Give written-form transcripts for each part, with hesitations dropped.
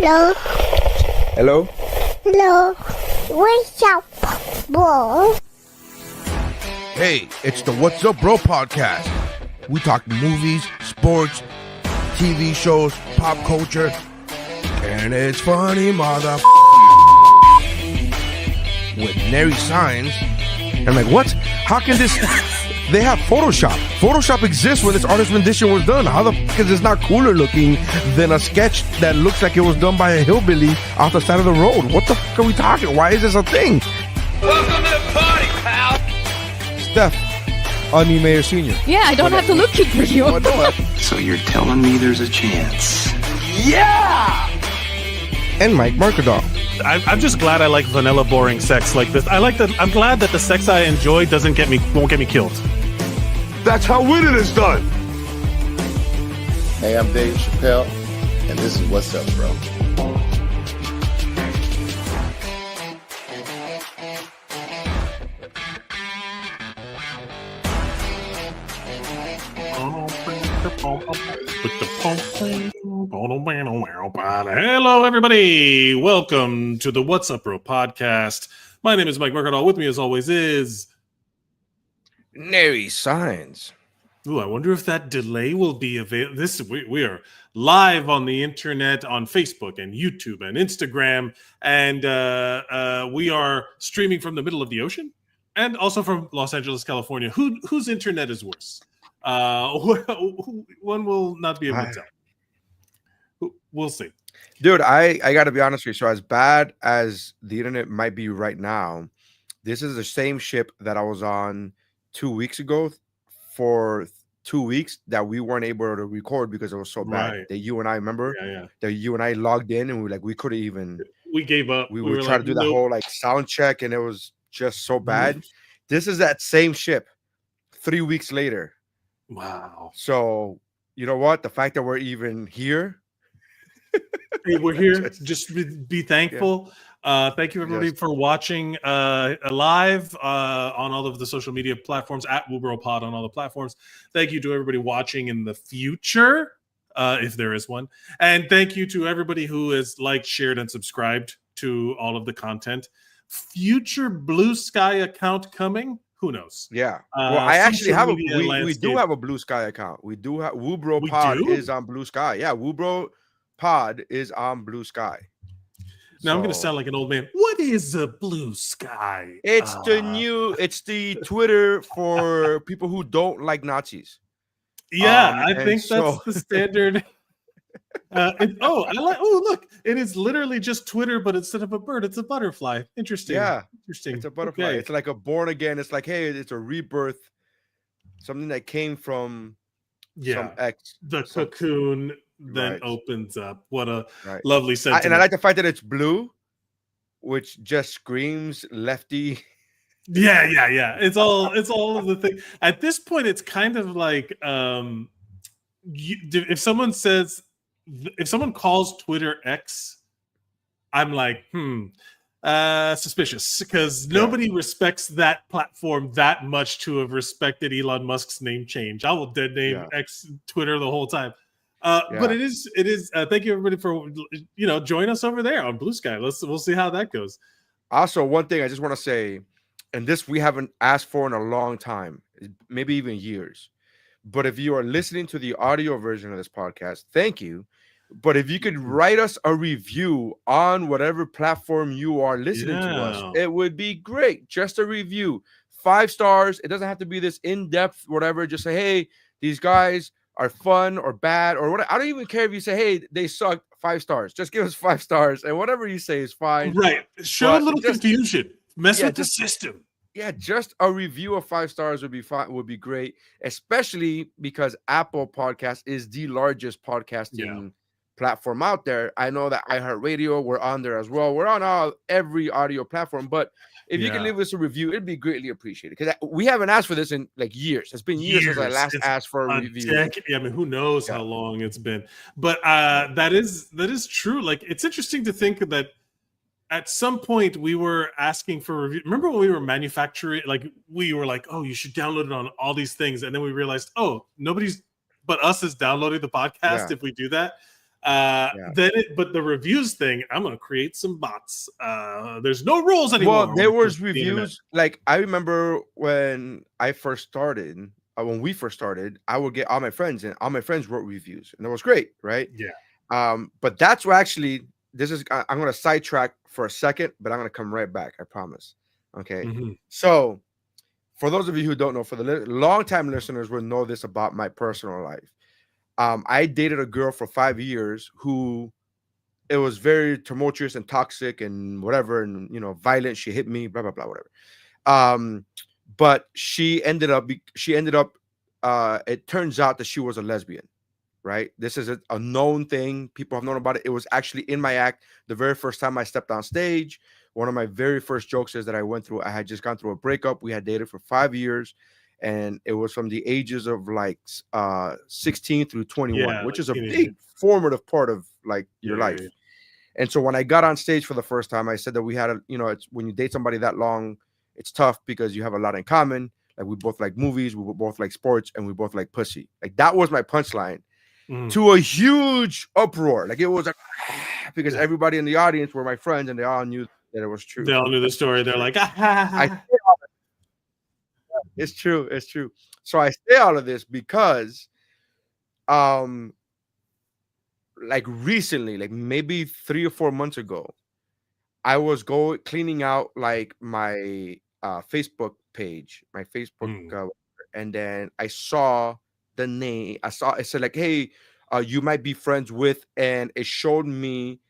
Hello. Hello? Hello. What's up, bro? Hey, it's the What's Up Bro podcast. We talk movies, sports, TV shows, pop culture, and it's funny, mother. With Nery Saenz. I'm like, what? How can this... They have Photoshop. Photoshop exists when this artist rendition was done. How the fuck is this not cooler looking than a sketch that looks like it was done by a hillbilly off the side of the road? What the fuck are we talking? Why is this a thing? Welcome to the party, pal! Steph, anie Meyer-Senior. Yeah, I don't have to look for you. So you're telling me there's a chance? Yeah! And Mike Mercadal. I'm just glad I like vanilla, boring sex like this. I'm glad that the sex I enjoy won't get me killed. That's how winning is done! Hey, I'm Dave Chappelle, and this is What's Up, Bro. Hello, everybody. Welcome to the What's Up, Bro podcast. My name is Mike Mercadal. With me, as always, is Nery Saenz. Ooh, I wonder if that delay will be available. We are live on the internet, on Facebook and YouTube and Instagram, and we are streaming from the middle of the ocean, and also from Los Angeles, California. Whose internet is worse? One will not be able to tell. We'll see. Dude, I got to be honest with you. So as bad as the internet might be right now, this is the same ship that I was on 2 weeks ago for 2 weeks that we weren't able to record because it was so bad. Right. That you and I remember that you and I logged in and we couldn't even. We gave up. We were trying to do that whole sound check and it was just so bad. This is that same ship 3 weeks later. Wow. So you know what? The fact that we're even here. Hey, we're here. Just be thankful. Yeah. Thank you, everybody, for watching live on all of the social media platforms at WuBro Pod on all the platforms. Thank you to everybody watching in the future, if there is one. And thank you to everybody who has liked, shared, and subscribed to all of the content. Future Blue Sky account coming. Who knows? Yeah. Well, I actually have we do have a Blue Sky account. We do have WuBro Pod is on Blue Sky. Yeah, WuBro Pod is on Blue Sky. Now I'm going to sound like an old man. What is a Blue Sky? It's it's the Twitter for people who don't like Nazis. Yeah, I think that's the standard. Look, it is literally just Twitter, but instead of a bird, it's a butterfly. Interesting. Yeah, interesting. It's a butterfly. Okay. It's like a born again. It's like, hey, it's a rebirth, something that came from some ex. The cocoon then opens up. What a lovely sentiment. And I like the fact that it's blue, which just screams lefty. Yeah. It's all of the thing. At this point, it's kind of like if someone calls Twitter X, I'm like, suspicious, because nobody respects that platform that much to have respected Elon Musk's name change. I will dead name X Twitter the whole time. But it is. Thank you, everybody, for join us over there on Blue Sky. We'll see how that goes. Also, one thing I just want to say, and this we haven't asked for in a long time, maybe even years. But if you are listening to the audio version of this podcast, thank you. But if you could write us a review on whatever platform you are listening to us, it would be great. Just a review, 5 stars. It doesn't have to be this in-depth, whatever. Just say, hey, these guys are fun or bad or whatever. I don't even care if you say, hey, they suck, 5 stars. Just give us 5 stars, and whatever you say is fine. Right. Show a little confusion. Mess with the system. Yeah, just a review of 5 stars would be fine. Would be great, especially because Apple Podcast is the largest podcasting platform out there. I know that iHeartRadio, we're on there as well. We're on every audio platform, but if you can leave us a review, it'd be greatly appreciated, because we haven't asked for this in years. It's been years since I last asked for a review. I mean, who knows how long it's been, but that is true. Like, it's interesting to think that at some point we were asking for review. Remember when we were manufacturing, we were like, oh, you should download it on all these things, and then we realized, oh, nobody's but us is downloading the podcast if we do that. But the reviews thing, I'm gonna create some bots. There's no rules anymore. Well, there was reviews. Like I remember when I first started, when we first started, I would get all my friends, and all my friends wrote reviews, and it was great, right? Yeah. But that's where actually I'm going to sidetrack for a second, but I'm going to come right back. I promise. Okay. Mm-hmm. So for those of you who don't know, for the long-time listeners will know this about my personal life. I dated a girl for 5 years who it was very tumultuous and toxic and whatever, and violent. She hit me, blah blah blah, whatever. But she ended up. It turns out that she was a lesbian, right? This is a known thing. People have known about it. It was actually in my act the very first time I stepped on stage. One of my very first jokes is that I went through. I had just gone through a breakup. We had dated for 5 years. And it was from the ages of like 16 through 21, which is a big formative part of like your life. Yeah. And so when I got on stage for the first time, I said that we had it's when you date somebody that long, it's tough because you have a lot in common. Like we both like movies, we both like sports, and we both like pussy. Like that was my punchline to a huge uproar. Like it was like because everybody in the audience were my friends and they all knew that it was true. They all knew the story. They're like, It's true. It's true. So I say all of this because, like recently, like maybe 3 or 4 months ago, I was cleaning out like my Facebook page, my Facebook, and then I saw the name. It said like, "Hey, you might be friends with," and it showed me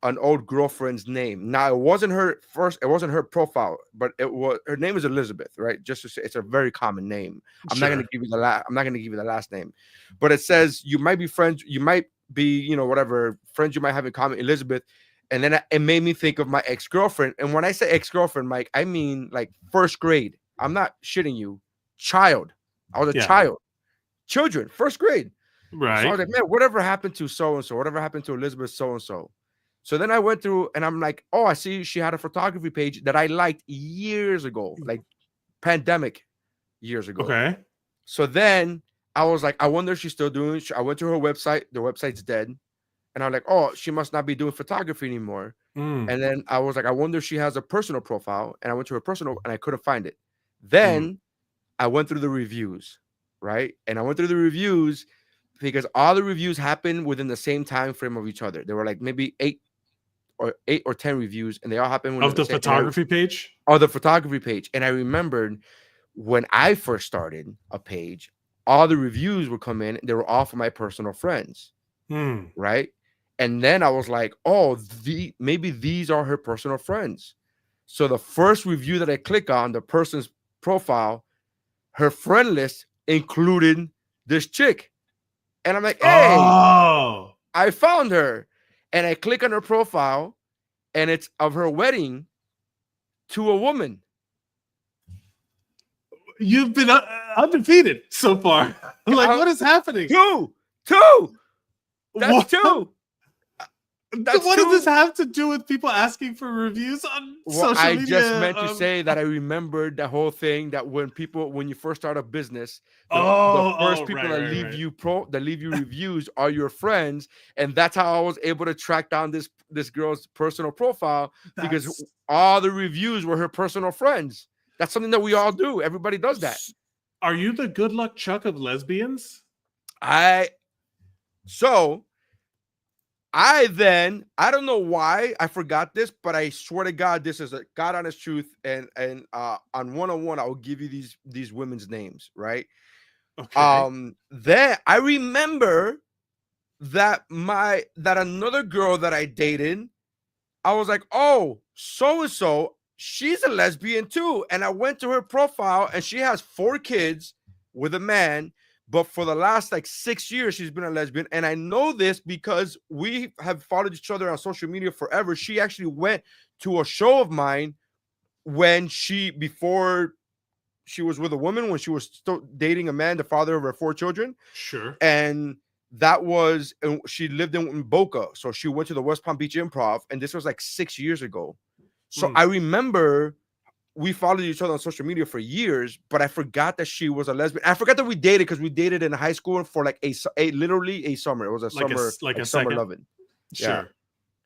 an old girlfriend's name. Now it wasn't her profile, but her name is Elizabeth, right? Just to say, it's a very common name. I'm not going to give you the last name, but it says you might be friends, you might be, whatever friends you might have in common, Elizabeth. And then it made me think of my ex-girlfriend. And when I say ex-girlfriend, Mike, I mean like first grade. I'm not shitting you. Child. I was a child. Children, first grade. Right. So I was like, man, whatever happened to so-and-so? Whatever happened to Elizabeth so-and-so? So then I went through and I'm like, oh, I see she had a photography page that I liked years ago, like pandemic years ago. Okay. So then I was like, I wonder if she's still doing it. I went to her website. The website's dead. And I'm like, oh, she must not be doing photography anymore. And then I was like, I wonder if she has a personal profile. And I went to her personal and I couldn't find it. Then I went through the reviews, right? And I went through the reviews because all the reviews happened within the same time frame of each other. There were like maybe 8 or 10 reviews, and they all happened of the photography page. Oh, the photography page. And I remembered when I first started a page, all the reviews would come in. They were all for my personal friends, right? And then I was like, oh, maybe these are her personal friends. So the first review that I click on, the person's profile, her friend list included this chick, and I'm like, hey, I found her. And I click on her profile, and it's of her wedding to a woman. You've been undefeated so far. Like, what is happening? Two. That's what? 2. What does this have to do with people asking for reviews on social media? I just meant to say that I remembered the whole thing that when you first start a business, the first people that leave you reviews are your friends, and that's how I was able to track down this girl's personal profile because all the reviews were her personal friends. That's something that we all do. Everybody does that. Are you the Good Luck Chuck of lesbians? I don't know why I forgot this, but I swear to God, this is a God honest truth. And on one-on-one, I will give you these women's names, right? Okay. Then I remember that another girl that I dated, I was like, oh, so-and-so, she's a lesbian too. And I went to her profile and she has 4 kids with a man. But for the last like 6 years, she's been a lesbian. And I know this because we have followed each other on social media forever. She actually went to a show of mine before she was with a woman, when she was still dating a man, the father of her 4 children. Sure. And she lived in Boca. So she went to the West Palm Beach Improv. And this was like 6 years ago. So I remember we followed each other on social media for years, but I forgot that she was a lesbian. I forgot that we dated because we dated in high school for like literally a summer. It was a summer, like a summer second? loving. Sure. Yeah.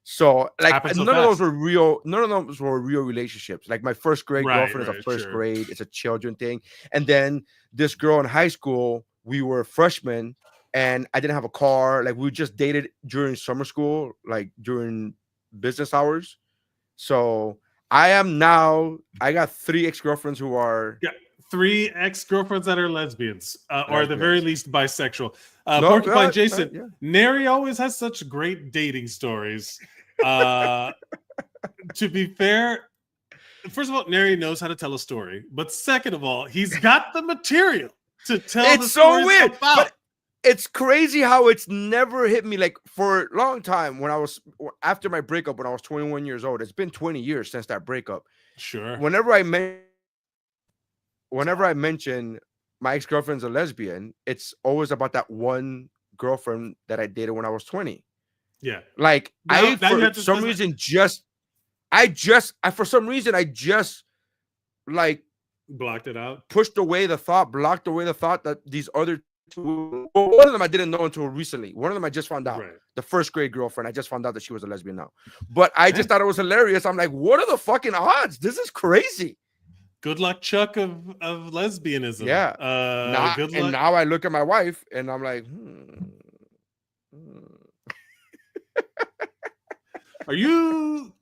So like Happened so none of those fast. were real. None of those were real relationships. Like my first grade girlfriend is a first sure. grade. It's a children thing. And then this girl in high school, we were freshmen, and I didn't have a car. Like we just dated during summer school, like during business hours. So I got 3 ex-girlfriends who are 3 ex-girlfriends that are lesbians, or at the very least bisexual. No, Porcupine Jason, yeah. Nery always has such great dating stories. To be fair, first of all, Nery knows how to tell a story, but second of all, he's got the material to tell. It's so weird, but it's crazy how it's never hit me. Like for a long time, after my breakup when I was 21 years old, it's been 20 years since that breakup. Sure. Whenever I mention my ex-girlfriend's a lesbian, it's always about that one girlfriend that I dated when I was 20. Yeah. Like for some reason like blocked it out, blocked away the thought that these other two, well, one of them I didn't know until recently. One of them I just found out. Right. The first grade girlfriend, I just found out that she was a lesbian now. But I just thought it was hilarious. I'm like, what are the fucking odds? This is crazy. Good luck, Chuck, of lesbianism. Yeah. Good luck. And now I look at my wife and I'm like, Are you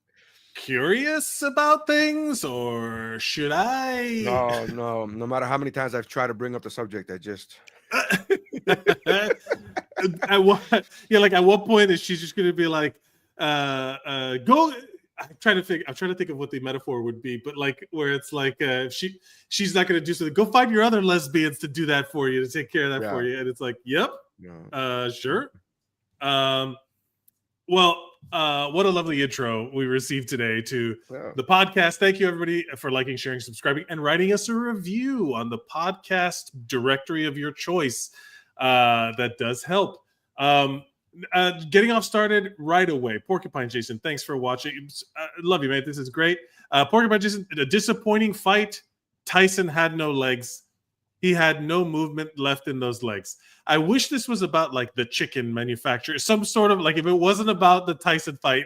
curious about things, or should I? No. No matter how many times I've tried to bring up the subject, I just. At what point is she just going to be like, go? I'm trying to think of what the metaphor would be, but like where it's like she's not going to do something. Go find your other lesbians to do that for you, to take care of that for you, and it's like, yep, sure. Well, what a lovely intro we received today to the podcast. Thank you, everybody, for liking, sharing, subscribing, and writing us a review on the podcast directory of your choice. That does help. Getting off started right away. Porcupine Jason, thanks for watching. Love you, man. This is great. Porcupine Jason, a disappointing fight. Tyson had no legs. He had no movement left in those legs. I wish this was about like the chicken manufacturer, some sort of like, if it wasn't about the Tyson fight,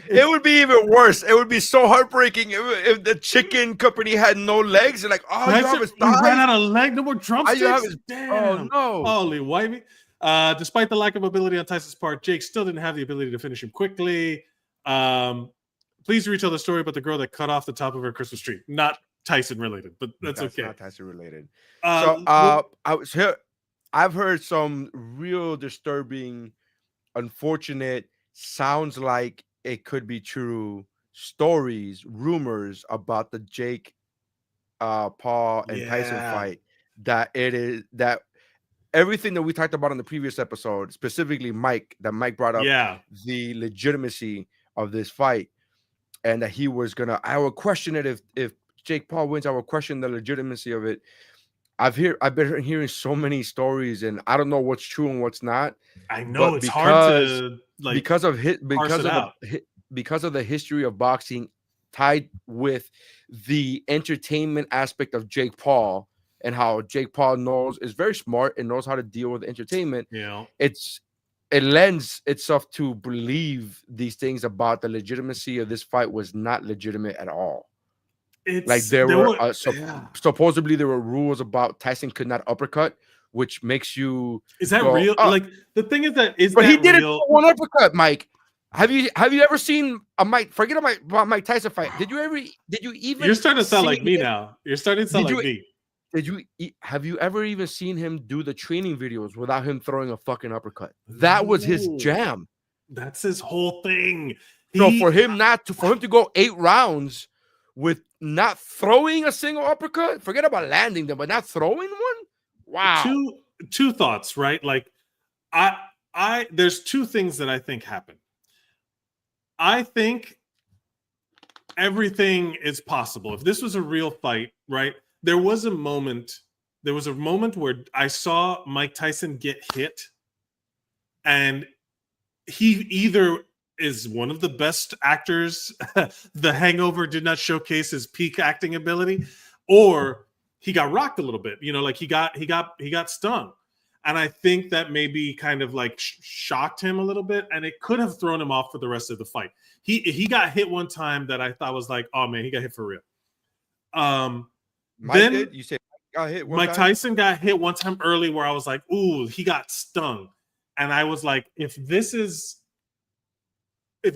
it would be even worse. It would be so heartbreaking if the chicken company had no legs. And like, oh, Tyson, you have his thigh? ran out of leg, no more drumsticks. Damn. Oh no! Holy whitey. Despite the lack of ability on Tyson's part, Jake still didn't have the ability to finish him quickly. Please retell the story about the girl that cut off the top of her Christmas tree. Not Tyson related, but that's okay. Not Tyson related. I've heard some real disturbing, unfortunate, sounds like it could be true stories, rumors about the Jake, Paul, and Tyson fight. That everything that we talked about in the previous episode, specifically Mike brought up the legitimacy of this fight, and that he was gonna. I would question it if Jake Paul wins. I would question the legitimacy of it. I've been hearing so many stories, and I don't know what's true and what's not. I know it's hard to like because of the history of boxing tied with the entertainment aspect of Jake Paul, and how Jake Paul is very smart and knows how to deal with entertainment. Yeah, it lends itself to believe these things about the legitimacy of this fight was not legitimate at all. Supposedly there were rules about Tyson could not uppercut, which makes you. Is that real? Like the thing is that but he did it one uppercut, Mike. Have you ever seen a Mike? Forget about Mike Tyson fight. Did you even? You're starting to sound like me now. You're starting to sound like me. Have you ever even seen him do the training videos without him throwing a fucking uppercut? That was his jam. That's his whole thing. So for him to go 8 rounds with not throwing a single uppercut, forget about landing them, but not throwing one. Wow. Two thoughts, right? Like there's 2 things that I think happen. I think everything is possible. If this was a real fight, right? There was a moment where I saw Mike Tyson get hit, and he either is one of the best actors. The Hangover did not showcase his peak acting ability, or he got rocked a little bit. You know, like he got stung, and I think that maybe kind of like shocked him a little bit, and it could have thrown him off for the rest of the fight. He got hit one time that I thought was like, oh man, he got hit for real. Mike then did? You said got hit one Mike time? Tyson got hit one time early where I was like, ooh, he got stung. And I was like, if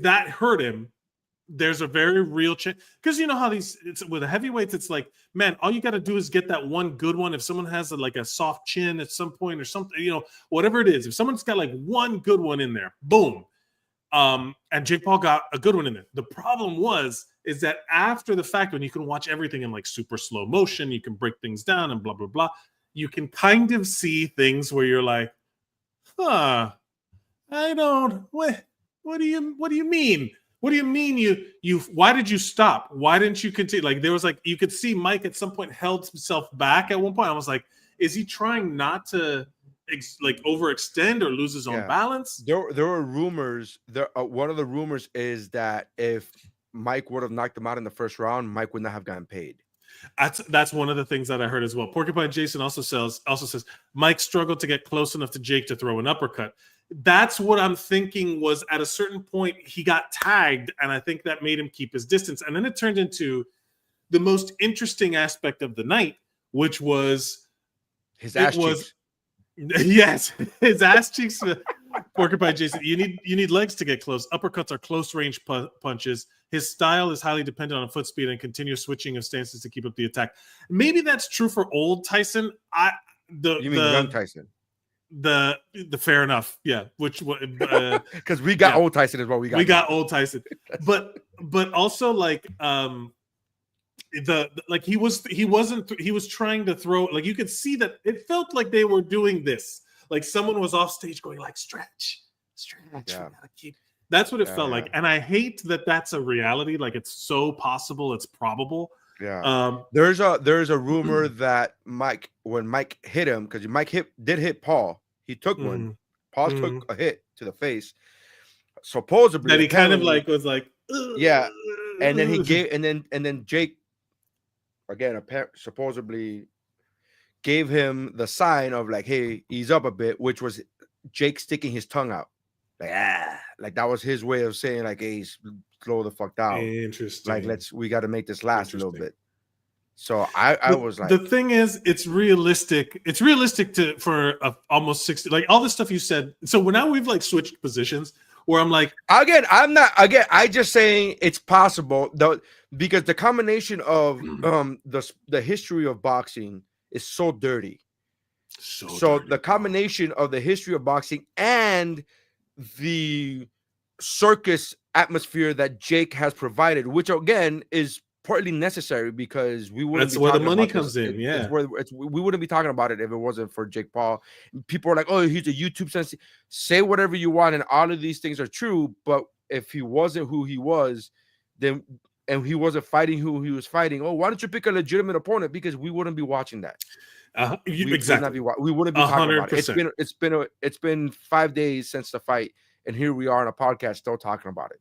that hurt him, there's a very real chance. Because you know how it's with the heavyweights, it's like, man, all you got to do is get that one good one. If someone has like a soft chin at some point or something, you know, whatever it is, if someone's got like one good one in there, boom. And Jake Paul got a good one in there. The problem is that after the fact, when you can watch everything in like super slow motion, you can break things down and blah, blah, blah. You can kind of see things where you're like, I don't, what do you mean? What do you mean you why did you stop? Why didn't you continue? Like there was like, you could see Mike at some point held himself back at one point. I was like, is he trying not to like overextend or lose his own balance? There were rumors. One of the rumors is that if Mike would have knocked him out in the first round, Mike would not have gotten paid. That's one of the things that I heard as well. Porcupine Jason also says Mike struggled to get close enough to Jake to throw an uppercut. That's what I'm thinking was at a certain point he got tagged, and I think that made him keep his distance. And then it turned into the most interesting aspect of the night, which was his ass cheeks. Yes, his ass cheeks. Porcupine Jason, you need legs to get close. Uppercuts are close range punches. His style is highly dependent on foot speed and continuous switching of stances to keep up the attack. Maybe that's true for old Tyson. You mean young Tyson? The fair enough, yeah. Which because we got old Tyson as well. We got old Tyson, but also like he was trying to throw, like you could see that it felt like they were doing this, like someone was off stage going like stretch, we gotta keep. That's what it felt like, and I hate that that's a reality. Like it's so possible, it's probable. Yeah. There's a rumor that when Mike hit him, because Mike did hit Paul, he took one. Paul took a hit to the face. Supposedly that he kind of like was like, yeah, and then he gave, and then Jake again supposedly gave him the sign of like, hey, ease up a bit, which was Jake sticking his tongue out, like that was his way of saying like, hey, slow the fuck down. Interesting. Like we got to make this last a little bit. So I was like, the thing is, it's realistic. It's realistic for almost 60. Like all the stuff you said. So now we've like switched positions where I'm like, I just saying it's possible though, because the combination of the history of boxing is so dirty. So the combination of the history of boxing and the circus atmosphere that Jake has provided, which again is partly necessary because we wouldn't. That's where the money comes in. Yeah, we wouldn't be talking about it if it wasn't for Jake Paul. People are like, "Oh, he's a YouTube sensei." Say whatever you want, and all of these things are true. But if he wasn't who he was, then and he wasn't fighting who he was fighting, oh, why don't you pick a legitimate opponent? Because we wouldn't be watching that. Exactly. We wouldn't be talking about it. It's been 5 days since the fight. And here we are on a podcast still talking about it.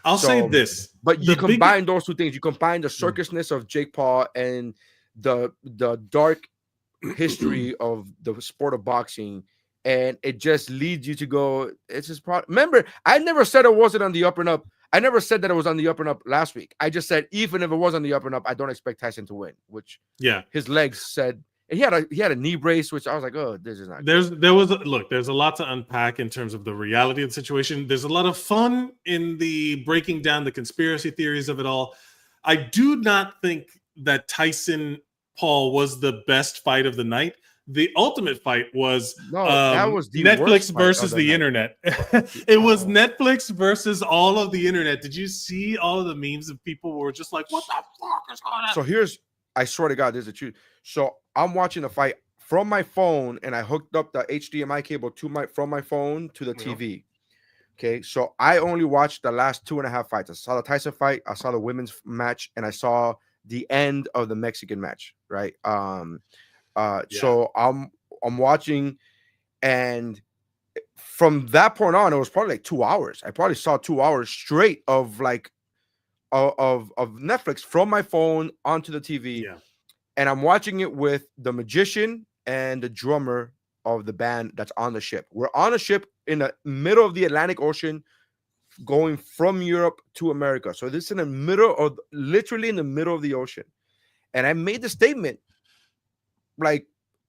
I'll say this. But you combine those two things. You combine the circusness of Jake Paul and the dark history of the sport of boxing. And it just leads you to go, it's just remember, I never said it wasn't on the up and up. I never said that it was on the up and up last week. I just said, even if it was on the up and up, I don't expect Tyson to win, which his legs said. And he had a knee brace, which I was like, oh, this is not good. There's a lot to unpack in terms of the reality of the situation. There's a lot of fun in the breaking down the conspiracy theories of it all. I do not think that Tyson Paul was the best fight of the night. The ultimate fight was that was the Netflix versus the internet. It was Netflix versus all of the internet. Did you see all of the memes of people who were just like, what the fuck is going on? So I swear to God, there's a truth. So I'm watching the fight from my phone, and I hooked up the HDMI cable from my phone to the TV. Okay, so I only watched the last 2.5 fights. I saw the Tyson fight, I saw the women's match, and I saw the end of the Mexican match. Right. So I'm watching, and from that point on, it was probably like 2 hours. I probably saw 2 hours straight of like of Netflix from my phone onto the TV. Yeah. And I'm watching it with the magician and the drummer of the band that's on the ship. We're on a ship in the middle of the Atlantic Ocean going from Europe to America. So this is in the middle of, literally in the middle of the ocean. And I made the statement like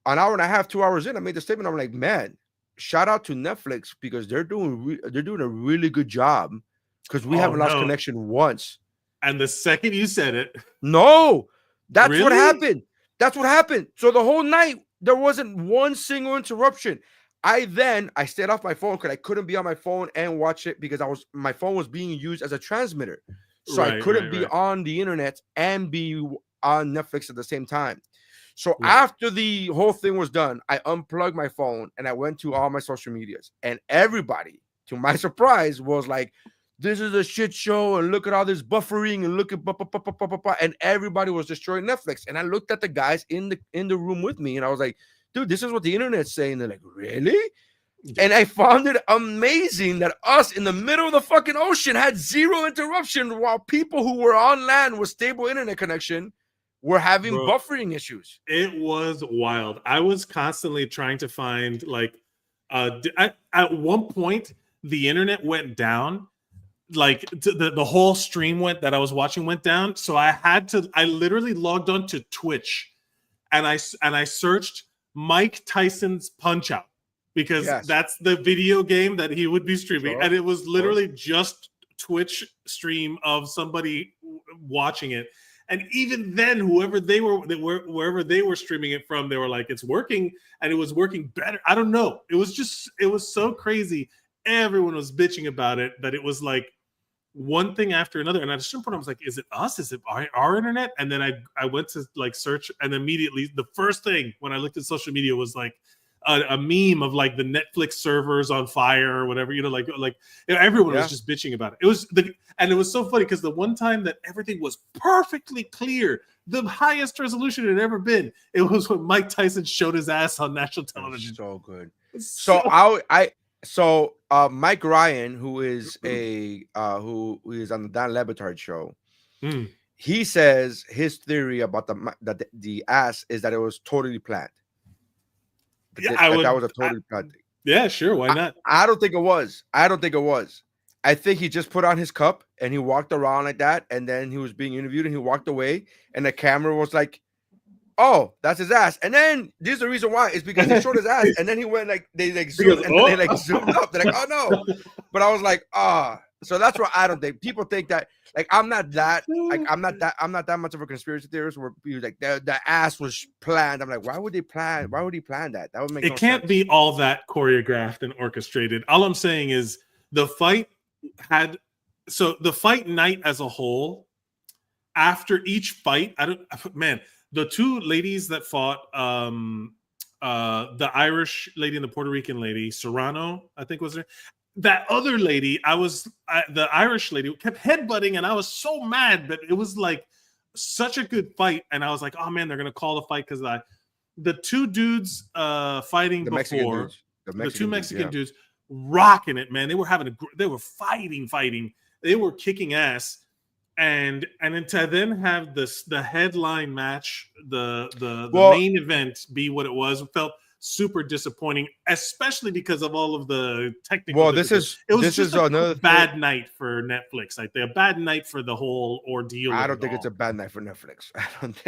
an hour and a half, 2 hours in. I made the statement. I'm like, man, shout out to Netflix because they're doing a really good job because we haven't lost connection once. And the second you said it, no, that's really? what happened. That's what happened. So the whole night there wasn't one single interruption. I stayed off my phone because I couldn't be on my phone and watch it because my phone was being used as a transmitter. So I couldn't be on the internet and be on Netflix at the same time. So after the whole thing was done, I unplugged my phone and I went to all my social medias. And everybody, to my surprise, was like, this is a shit show. And look at all this buffering and look at and everybody was destroying Netflix. And I looked at the guys in the room with me and I was like, dude, this is what the internet's saying. They're like, really? And I found it amazing that us in the middle of the fucking ocean had zero interruption while people who were on land with stable internet connection were having buffering issues. It was wild. I was constantly trying to find like at one point the internet went down, like the whole stream that I was watching went down. So I literally logged on to Twitch and I searched Mike Tyson's Punch Out because that's the video game that he would be streaming. And it was literally just Twitch stream of somebody watching it. And even then, wherever they were streaming it from, they were like, it's working, and it was working better. I don't know. It was so crazy. Everyone was bitching about it, that it was like one thing after another. And at a certain point, I was like, is it us? Is it our internet? And then I went to like search, and immediately the first thing when I looked at social media was like a meme of like the Netflix servers on fire or whatever, like everyone was just bitching about it. And it was so funny because the one time that everything was perfectly clear, the highest resolution it had ever been, it was when Mike Tyson showed his ass on national television. So good. So Mike Ryan, who is who is on the Dan Le Batard show, he says his theory about the ass is that it was totally planned. That was a totally planned thing. Yeah, sure. Why not? I don't think it was. I think he just put on his cup and he walked around like that, and then he was being interviewed and he walked away, and the camera was like, "Oh, that's his ass." And then this is the reason why is because he showed his ass, and then he went like they zoomed up. They're like, "Oh no!" But I was like, So that's what I don't think. People think that like I'm not that much of a conspiracy theorist where people like the ass was planned. I'm like, why would he plan that? That would make it can't be all that choreographed and orchestrated. All I'm saying is the fight night as a whole, after each fight, the two ladies that fought, the Irish lady and the Puerto Rican lady, Serrano, I think was her. That other lady, the Irish lady kept headbutting, and I was so mad, but it was like such a good fight. And I was like, oh man, they're gonna call the fight because the two dudes fighting before, the two Mexican dudes rocking it, man. They were fighting. They were kicking ass. And then to have the headline match, the main event be what it was, felt super disappointing, especially because of all of the technical. Well, this is another bad night for Netflix. Like a bad night for the whole ordeal. I don't think it's a bad night for Netflix.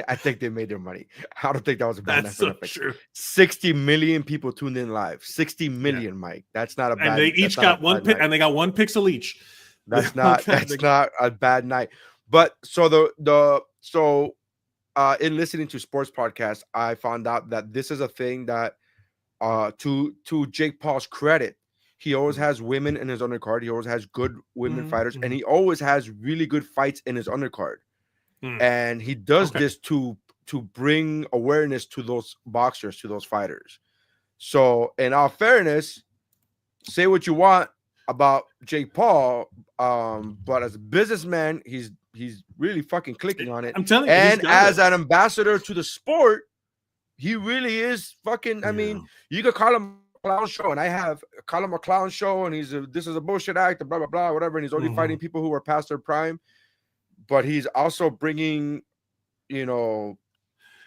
I think they made their money. I don't think that was a bad night for Netflix. True. 60 million people tuned in live. 60 million, Mike. That's not a bad. And they each got one and they got one pixel each. That's not a bad night. But in listening to sports podcasts, I found out that this is a thing that to Jake Paul's credit, he always has women in his undercard. He always has good women fighters, and he always has really good fights in his undercard. And he does this to bring awareness to those boxers, to those fighters. So, in all fairness, say what you want about Jake Paul, but as a businessman, he's really fucking clicking on it. I'm telling you, and as an ambassador to the sport, he really is fucking. I mean, you could call him clown show, and I call him a clown show, and this is a bullshit act, blah blah blah, whatever, and he's only fighting people who are past their prime, but he's also bringing, you know,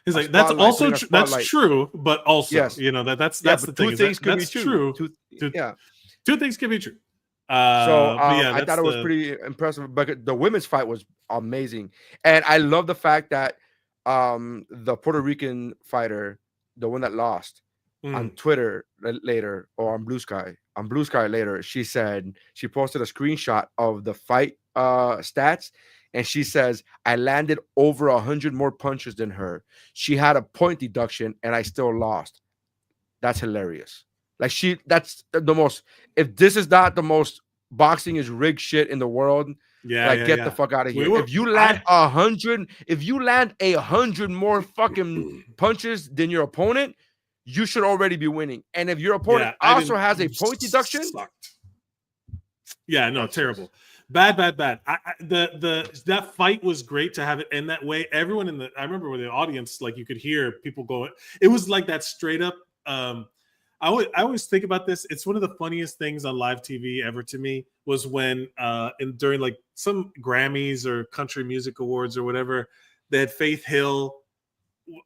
he's like that's also that's true, but also yes. you know that's the thing. Two things could be true. Two things can be true. I thought it was pretty impressive, but the women's fight was amazing, and I love the fact that the Puerto Rican fighter, the one that lost, on Twitter later, or on Blue Sky later, she said she posted a screenshot of the fight stats, and she says, I landed over 100 more punches than her. She had a point deduction, and I still lost. That's hilarious. Like that's the most. If this is not the most boxing is rigged shit in the world, get the fuck out of here. If you land 100, if you land 100 more fucking punches than your opponent, you should already be winning. And if your opponent also has a point deduction, terrible, bad. That fight was great to have it in that way. Everyone I remember with the audience, like you could hear people going. It was like that straight up. I always think about this. It's one of the funniest things on live TV ever to me was when during like some Grammys or Country Music Awards or whatever, they had Faith Hill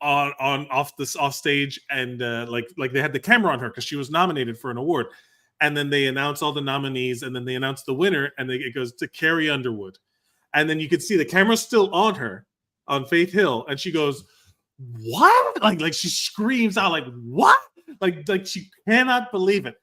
off stage, and like they had the camera on her because she was nominated for an award, and then they announced all the nominees, and then they announced the winner, and it goes to Carrie Underwood, and then you could see the camera's still on her, on Faith Hill, and she goes, "What?" Like she screams out like, "What?" Like she cannot believe it.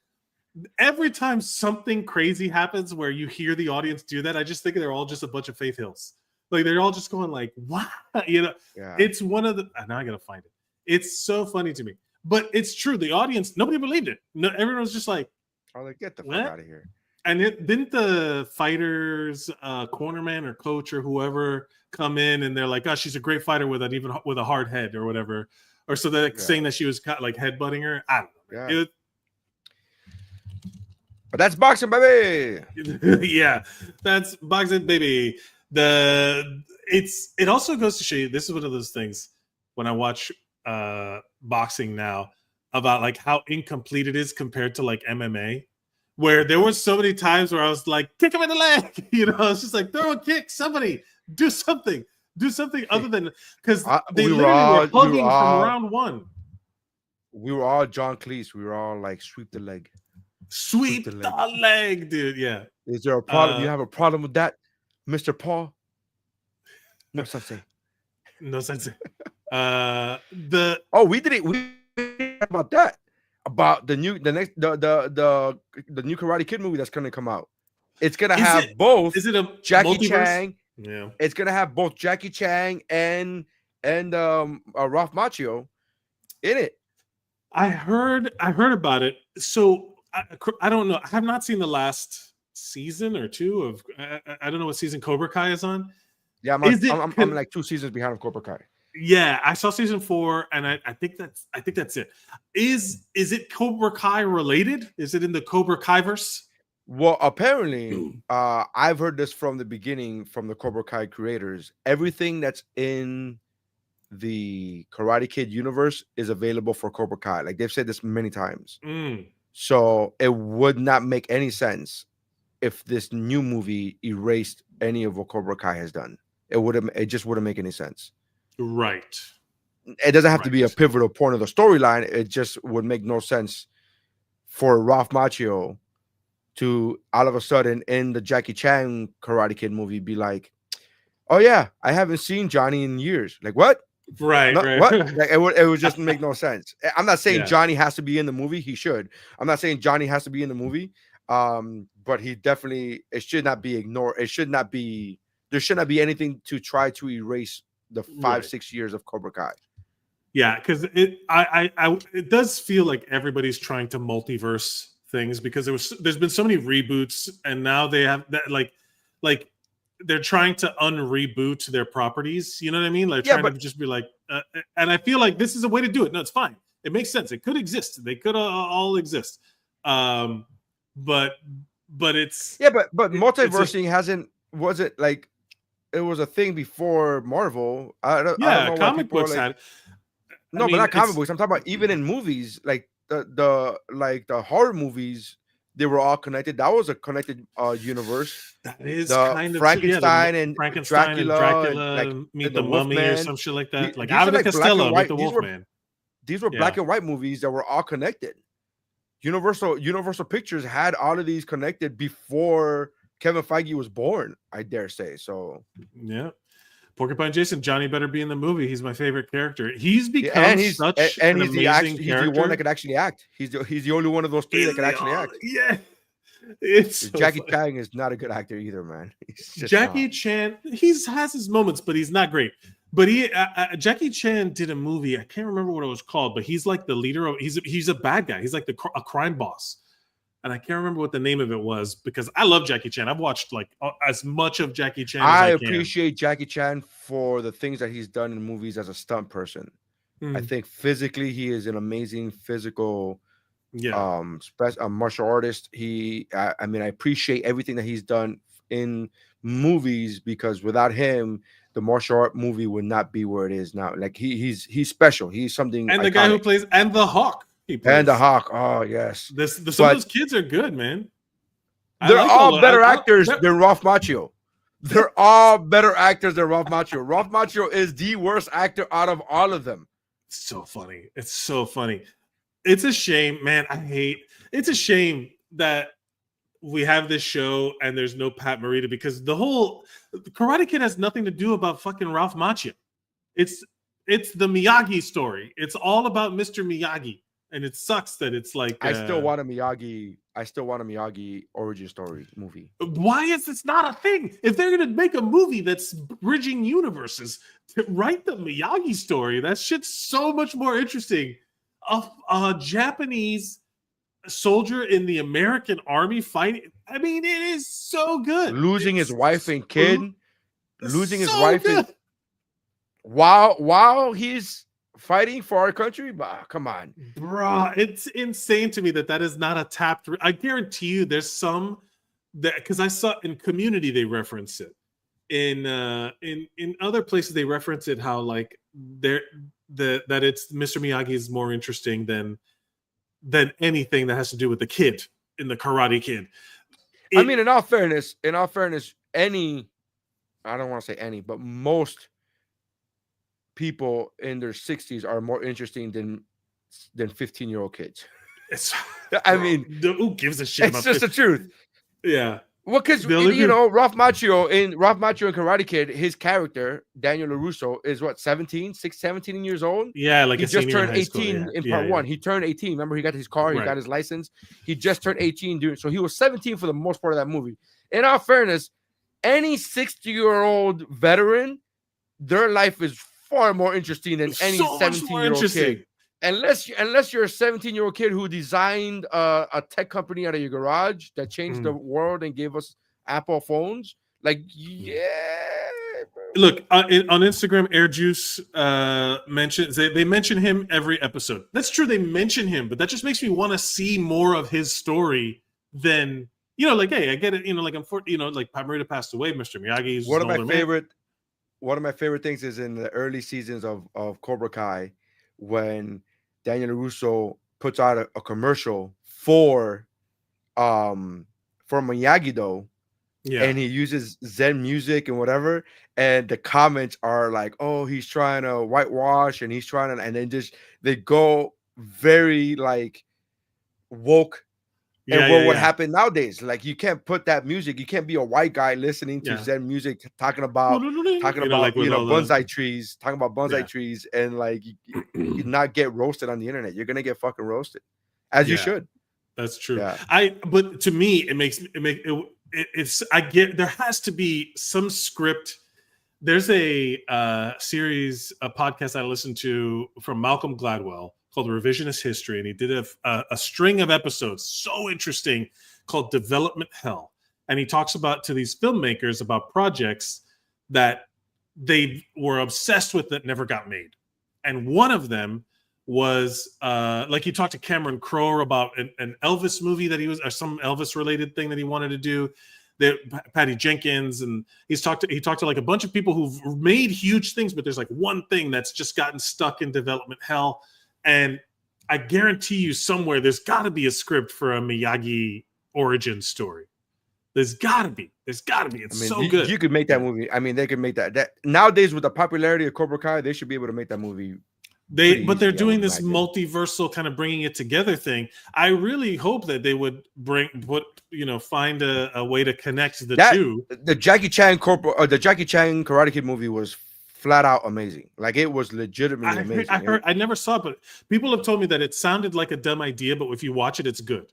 Every time something crazy happens where you hear the audience do that, I just think they're all just a bunch of Faith Hills. Like they're all just going like, "What?" You know, It's one of the. Now I gotta find it. It's so funny to me, but it's true. The audience, nobody believed it. No, everyone was just like, "Oh, like get the fuck out of here." And didn't the fighters, cornerman or coach or whoever come in and they're like, "Oh, she's a great fighter with a hard head or whatever," or so they're saying that she was like headbutting her. I don't know. But that's boxing, baby. Yeah, that's boxing, baby. It also goes to show you, this is one of those things when I watch boxing now about like how incomplete it is compared to like MMA, where there were so many times where I was like, kick him in the leg, you know, it's just like throw a kick, somebody do something other than because they were hugging from round one. We were all John Cleese. We were all like sweep the leg, the leg, dude. Yeah. Is there a problem? You have a problem with that, Mr. Paul? No sensei. No sensei. We did it. We about that. About the new Karate Kid movie that's gonna come out. It's gonna have both. Is it a Jackie multiverse? Chan? Yeah. It's gonna have both Jackie Chan and Ralph Macchio in it. I heard about it. So I don't know. I have not seen the last season or two of. I don't know what season Cobra Kai is on. Yeah, I'm like 2 seasons behind of Cobra Kai. Yeah, I saw season 4, and I think that's it. Is it Cobra Kai related? Is it in the Cobra Kai verse? Well, apparently, I've heard this from the beginning from the Cobra Kai creators. Everything that's in the Karate Kid universe is available for Cobra Kai. Like they've said this many times. So it would not make any sense if this new movie erased any of what Cobra Kai has done. It just wouldn't make any sense. Right. It doesn't have to be a pivotal point of the storyline. It just would make no sense for Ralph Macchio to all of a sudden in the Jackie Chan Karate Kid movie be like, "Oh yeah, I haven't seen Johnny in years." Like what? Right. What? Like, it would just make no sense. I'm not saying Johnny has to be in the movie. He should. I'm not saying Johnny has to be in the movie. But he definitely. It should not be ignored. It should not be. There should not be anything to try to erase the 5-6 years of Cobra Kai. Yeah, because it does feel like everybody's trying to multiverse things because there's been so many reboots, and now they have that like they're trying to unreboot their properties. You know what I mean? Like trying to just be like, and I feel like this is a way to do it. No, it's fine. It makes sense. It could exist. They could all exist. But it's but multiversing wasn't like it was a thing before Marvel. I don't know comic books had. No, but not comic books. I'm talking about even in movies. Like the horror movies, they were all connected. That was a connected universe. That is The kind of Frankenstein yeah, and Frankenstein Dracula, and like meet and the the Mummy or Wolfman. some shit like that. Like These are Abbott like black Costello, and meet white. the Wolfman. These were black and white movies that were all connected. Universal Pictures had all of these connected before Kevin Feige was born, I dare say. So Yeah. Porcupine Jason, Johnny better be in the movie. He's my favorite character. He's become and he's such and an he's amazing he's character. the one that could actually act. He's the only one of those three that could actually act. Yeah. It's so Jackie funny. Chang is not a good actor either, man. He's just Jackie not. Chan, has his moments, but he's not great. But Jackie Chan did a movie. I can't remember what it was called, but he's like the leader of. He's a bad guy. He's like a crime boss, and I can't remember what the name of it was because I love Jackie Chan. I've watched like as much of Jackie Chan. As I appreciate Jackie Chan for the things that he's done in movies as a stunt person. I think physically he is an amazing physical. Martial artist. I mean, I appreciate everything that he's done in movies because without him, the martial art movie would not be where it is now. Like he's special. He's something. And the iconic. guy who plays and the Hawk. And the Hawk. Oh yes. Some of those kids are good, man. They're all better actors than Ralph Macchio. They're all better actors than Ralph Macchio. Ralph Macchio is the worst actor out of all of them. It's so funny. It's so funny. It's a shame, man. It's a shame that we have this show and there's no Pat Morita because the Karate Kid has nothing to do about fucking Ralph Macchio. It's the Miyagi story. It's all about Mr. Miyagi, and it sucks that it's like I still want a Miyagi origin story movie. Why is this not a thing? If they're gonna make a movie that's bridging universes, write the Miyagi story. That shit's so much more interesting. A Japanese soldier in the American army fighting. I mean, it is so good. Losing his wife and kid, while he's fighting for our country. Come on, bro. It's insane to me that is not a tapped. I guarantee you, there's some that because I saw in Community they reference it. In other places they reference it how like that it's Mr. Miyagi is more interesting than anything that has to do with the kid in the Karate Kid. I mean, in all fairness, I don't want to say any, but most people in their 60s are more interesting than 15-year-old kids. Who gives a shit? It's just the truth. Yeah. Well, because Ralph Macchio and Karate Kid, his character Daniel LaRusso is what 17 years old. Yeah, like he just turned 18 in part one. He turned 18. Remember, he got his car, he got his license. He just turned 18, so he was 17 for the most part of that movie. In all fairness, any 60-year-old veteran, their life is far more interesting than any 17-year-old kid. Unless you're a 17-year-old kid who designed a tech company out of your garage that changed the world and gave us Apple phones, like Look on Instagram, Air Juice mentions they mention him every episode. That's true, they mention him, but that just makes me want to see more of his story than like hey, I get it. Like like Pat Morita passed away, Mr. Miyagi's one of my favorite things is in the early seasons of Cobra Kai when Daniel LaRusso puts out a commercial for Miyagi-Do, and he uses Zen music and whatever, and the comments are like, oh, he's trying to whitewash and he's trying to, and then they go very like woke. And what would happen nowadays? Like you can't put that music. You can't be a white guy listening to Zen music, talking about bonsai trees, trees, and like you not get roasted on the internet. You're gonna get fucking roasted, as you should. That's true. Yeah. But to me, there has to be some script. There's a podcast I listened to from Malcolm Gladwell called Revisionist History, and he did a string of episodes so interesting called Development Hell, and he talks to these filmmakers about projects that they were obsessed with that never got made, and one of them was like he talked to Cameron Crowe about an Elvis movie that or some Elvis related thing that he wanted to do. Patty Jenkins, and he talked to like a bunch of people who've made huge things, but there's like one thing that's just gotten stuck in development hell. And I guarantee you somewhere there's got to be a script for a Miyagi origin story. There's got to be. It's so good. You could make that movie. I mean, they could make that nowadays with the popularity of Cobra Kai, they should be able to make that movie. But they're doing this multiversal kind of bringing it together thing. I really hope that they would find a way to connect the two. The Jackie Chan Karate Kid movie was flat out amazing. Like, it was legitimately amazing. I never saw it, but people have told me that it sounded like a dumb idea, but if you watch it, it's good.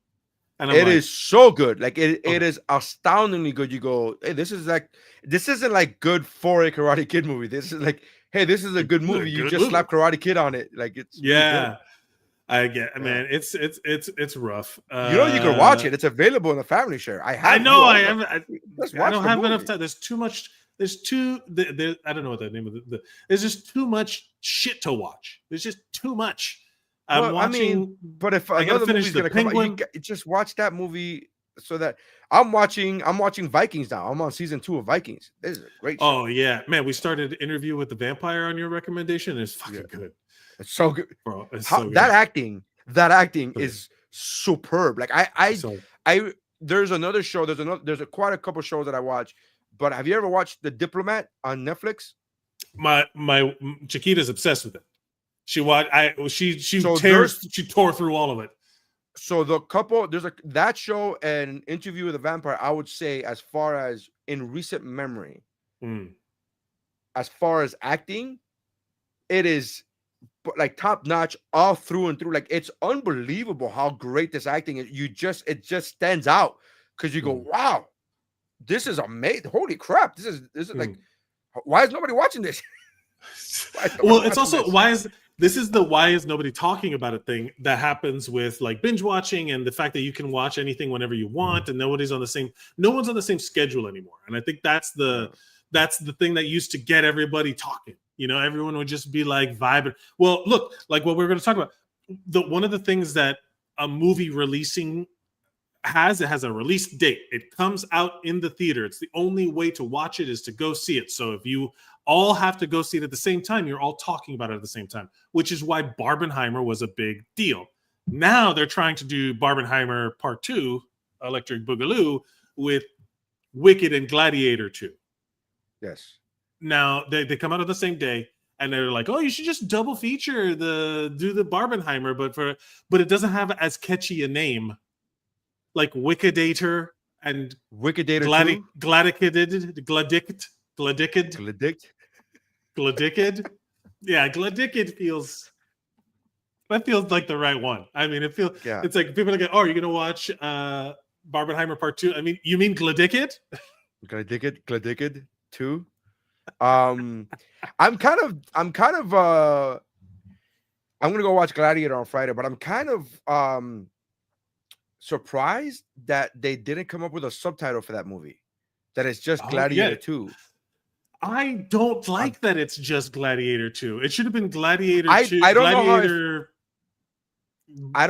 And it is so good. Like, it is astoundingly good. You go, hey, this isn't like good for a Karate Kid movie. This is like, hey, this is a good movie. You just slap Karate Kid on it. Like, it's yeah. I get, man. It's rough. You can watch it. It's available in the family share. I don't have enough time. There's too much. I don't know what the name of there's just too much shit to watch. There's just too much. But if another movie's gonna come out, you just watch that movie. So that I'm watching Vikings now. I'm on season 2 of Vikings. This is a great show. Oh yeah, man. We started Interview with the Vampire on your recommendation. It's fucking good. It's so good, bro. That acting is superb. Like there's another show. There's quite a couple shows that I watch. But have you ever watched The Diplomat on Netflix? My Chiquita's obsessed with it. She tore through all of it. So that show and Interview with a Vampire, I would say, as far as in recent memory, as far as acting, it is like top notch all through and through. Like, it's unbelievable how great this acting is. It just stands out because you go, wow, this is amazing. Holy crap. This is like, why is nobody watching this? It's also why is nobody talking about it thing that happens with like binge watching and the fact that you can watch anything whenever you want and no one's on the same schedule anymore. And I think that's the thing that used to get everybody talking. Everyone would just be like vibing. Well, look, like what we're going to talk about, one of the things that a movie releasing has a release date. It comes out in the theater. It's the only way to watch it is to go see it. So if you all have to go see it at the same time, you're all talking about it at the same time, which is why Barbenheimer was a big deal. Now they're trying to do Barbenheimer Part 2, Electric Boogaloo, with Wicked and Gladiator 2. Yes. Now they come out on the same day, and they're like, "Oh, you should just double feature do the Barbenheimer, but it doesn't have as catchy a name, like Wickadator and Wickadator Gladicid. Yeah, Gladicid feels like the right one. I mean, it's like people are like, "Oh, you're gonna watch Barbenheimer Part 2?" I mean, you mean Gladicid? Gladicid 2. I'm gonna go watch Gladiator on Friday, but I'm kind of surprised that they didn't come up with a subtitle for that movie. That it's just Gladiator 2. I don't like that it's just Gladiator 2. It should have been Gladiator 2. I don't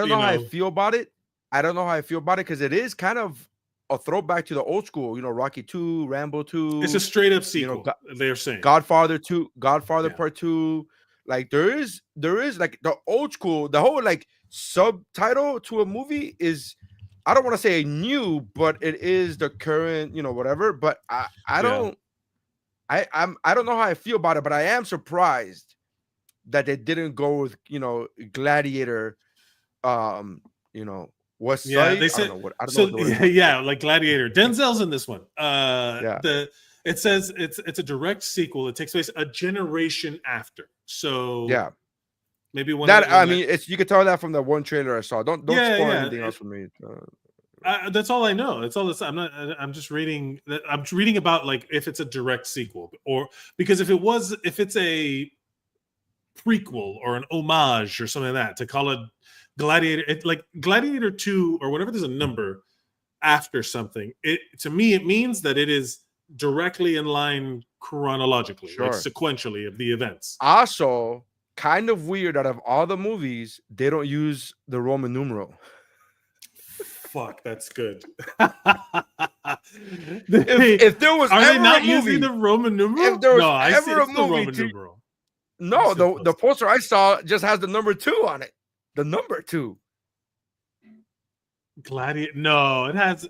know how I feel about it. Because it is kind of a throwback to the old school, Rocky 2, Rambo 2. It's a straight up sequel. They're saying Godfather 2, Part 2. Like there is like the old school, the whole like subtitle to a movie is, I don't want to say new, but it is the current, whatever. But I don't know how I feel about it, but I am surprised that they didn't go with, Gladiator, West Side. They said, like Gladiator. Denzel's in this one. It says it's a direct sequel. It takes place a generation after. So maybe one. You could tell that from the one trailer I saw. Don't spoil anything else for me. That's all I know. That's all. I'm just reading. I'm reading about like if it's a direct sequel or because if it's a prequel or an homage or something like that, to call it Gladiator, like Gladiator 2 or whatever. There's a number after something. To me it means that it is directly in line chronologically, like sequentially of the events. Also, kind of weird out of all the movies, they don't use the Roman numeral. Fuck, that's good. if there was are ever they not a movie, using the Roman numeral? If there was no, I ever see a it's the movie Roman numeral. No, the poster I saw just has the number 2 on it. The number 2. Gladiator. No, it has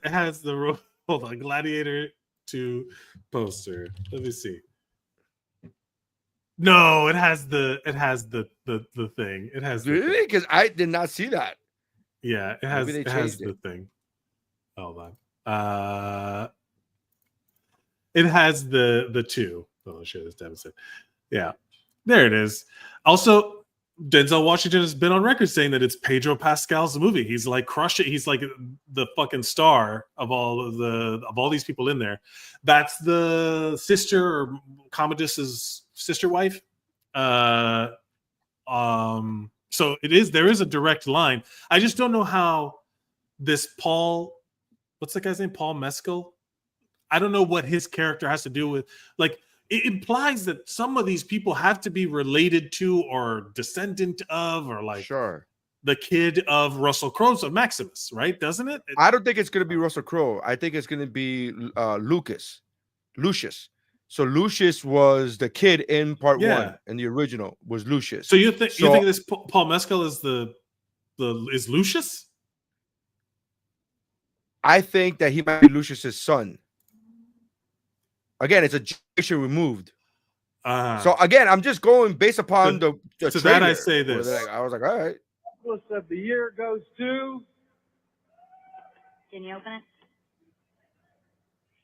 the hold on. Gladiator 2 poster. Let me see. No, it has the thing. It has Really? Because I did not see that. Yeah, it has the thing. Hold on. It has the 2. Oh, I'll share this deficit. Yeah, there it is. Also, Denzel Washington has been on record saying that it's Pedro Pascal's movie. He's like crushing. He's like the fucking star of all these people in there. That's the sister or Commodus's sister wife. So it is. There is a direct line. I just don't know how this Paul. What's the guy's name? Paul Mescal. I don't know what his character has to do with like. It implies that some of these people have to be related to or descendant of or like the kid of Russell Crowe, so Maximus, right? Doesn't it? I don't think it's going to be Russell Crowe. I think it's going to be Lucius. So Lucius was the kid in part 1, and the original was Lucius. So you think this Paul Mescal is is Lucius? I think that he might be Lucius's son. Again, it's a generation removed. So again, I'm just going based upon the so trailer, that I say this. I was like, all right. Of the year goes to. Can you open it?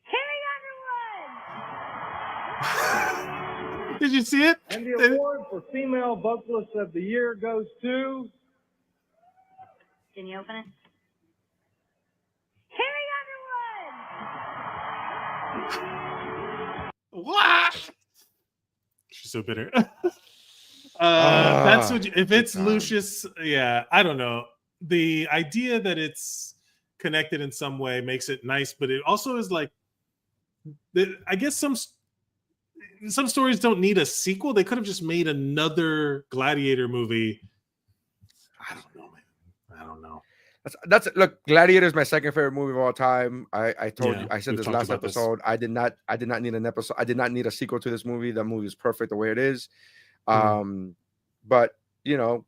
Harry Underwood! Did you see it? And the award for female vocalist of the year goes to. Can you open it? Harry Underwood! What? She's so bitter. That's what if it's Lucius, yeah, I don't know. The idea that it's connected in some way makes it nice, but it also is like I guess some stories don't need a sequel. They could have just made another Gladiator movie. I don't know, man. I don't know. That's look, Gladiator is my second favorite movie of all time. I told you, I said this last episode. I did not need an episode. I did not need a sequel to this movie. That movie is perfect the way it is. But you know,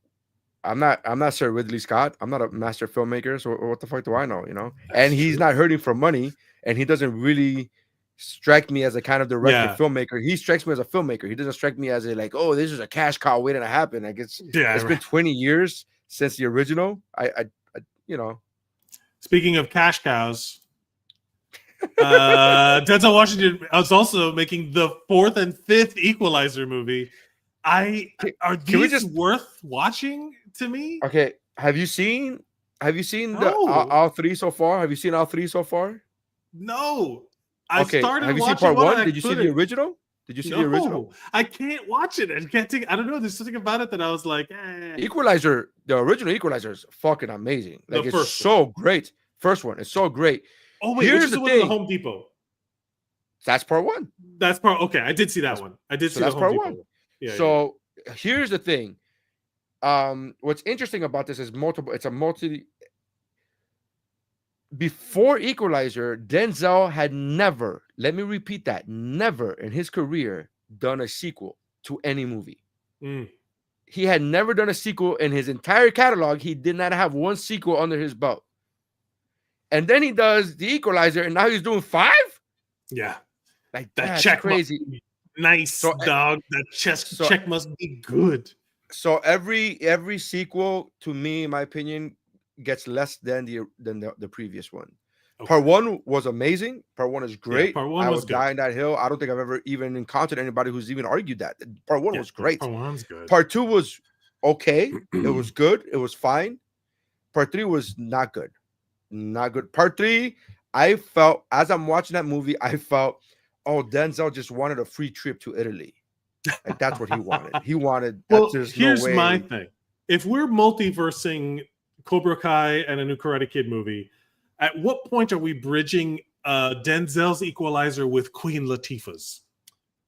I'm not Sir Ridley Scott. I'm not a master filmmaker. So what the fuck do I know? You know, and he's not hurting for money, and he doesn't really strike me as a kind of director filmmaker. He strikes me as a filmmaker. He doesn't strike me as a like, oh, this is a cash cow waiting to happen. Like it's been 20 years since the original. I you know. Speaking of cash cows, Denzel Washington was also making the 4th and 5th Equalizer movie. Are these worth watching to me? Okay, have you seen all 3 so far? Have you seen all 3 so far? No. I started. Have you seen part 1? Did you see the original? Did you see the original? I can't watch it. I don't know. There's something about it that I was like, Equalizer, the original Equalizer is fucking amazing. Like it's so great. First one, it's so great. Oh wait, here's the one at the Home Depot. That's part 1. That's part. Okay, I did see that one. I did see that's the part Home Depot. 1. Yeah. So here's the thing. What's interesting about this is multiple. It's a multi. Before Equalizer, Denzel had never, let me repeat that, never in his career done a sequel to any movie. He had never done a sequel in his entire catalog. He did not have one sequel under his belt. And then he does the Equalizer, and now he's doing 5? Yeah. Like that check crazy. Nice, dog. That check must be good. So every sequel, to me, in my opinion, gets less than the previous one. Okay. Part 1 was amazing. Part 1 is great. Yeah, part 1 I was would good. die in that hill. I don't think I've ever even encountered anybody who's even argued that. Part 1 was great. Part 1's good. Part 2 was okay. It was good. It was fine. Part 3 was not good. Not good. Part 3, I felt, as I'm watching that movie, I felt, oh, Denzel just wanted a free trip to Italy. Like that's what he wanted. He wanted. Well, here's my thing. If we're multiversing Cobra Kai and a new Karate Kid movie, at what point are we bridging Denzel's Equalizer with Queen Latifah's?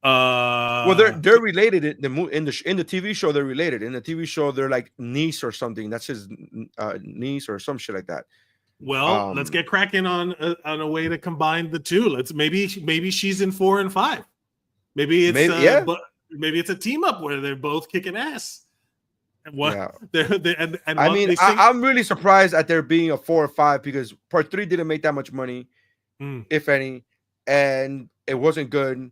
Well, they're related in the TV show. They're related in the TV show. They're like niece or something. That's his niece or some shit like that. Well, let's get cracking on a way to combine the two. Let's maybe she's in 4 and 5. Maybe it's maybe it's a team up where they're both kicking ass. What? Yeah. And I while mean, they sing- I'm really surprised at there being a 4 or 5 because part 3 didn't make that much money, if any, and it wasn't good.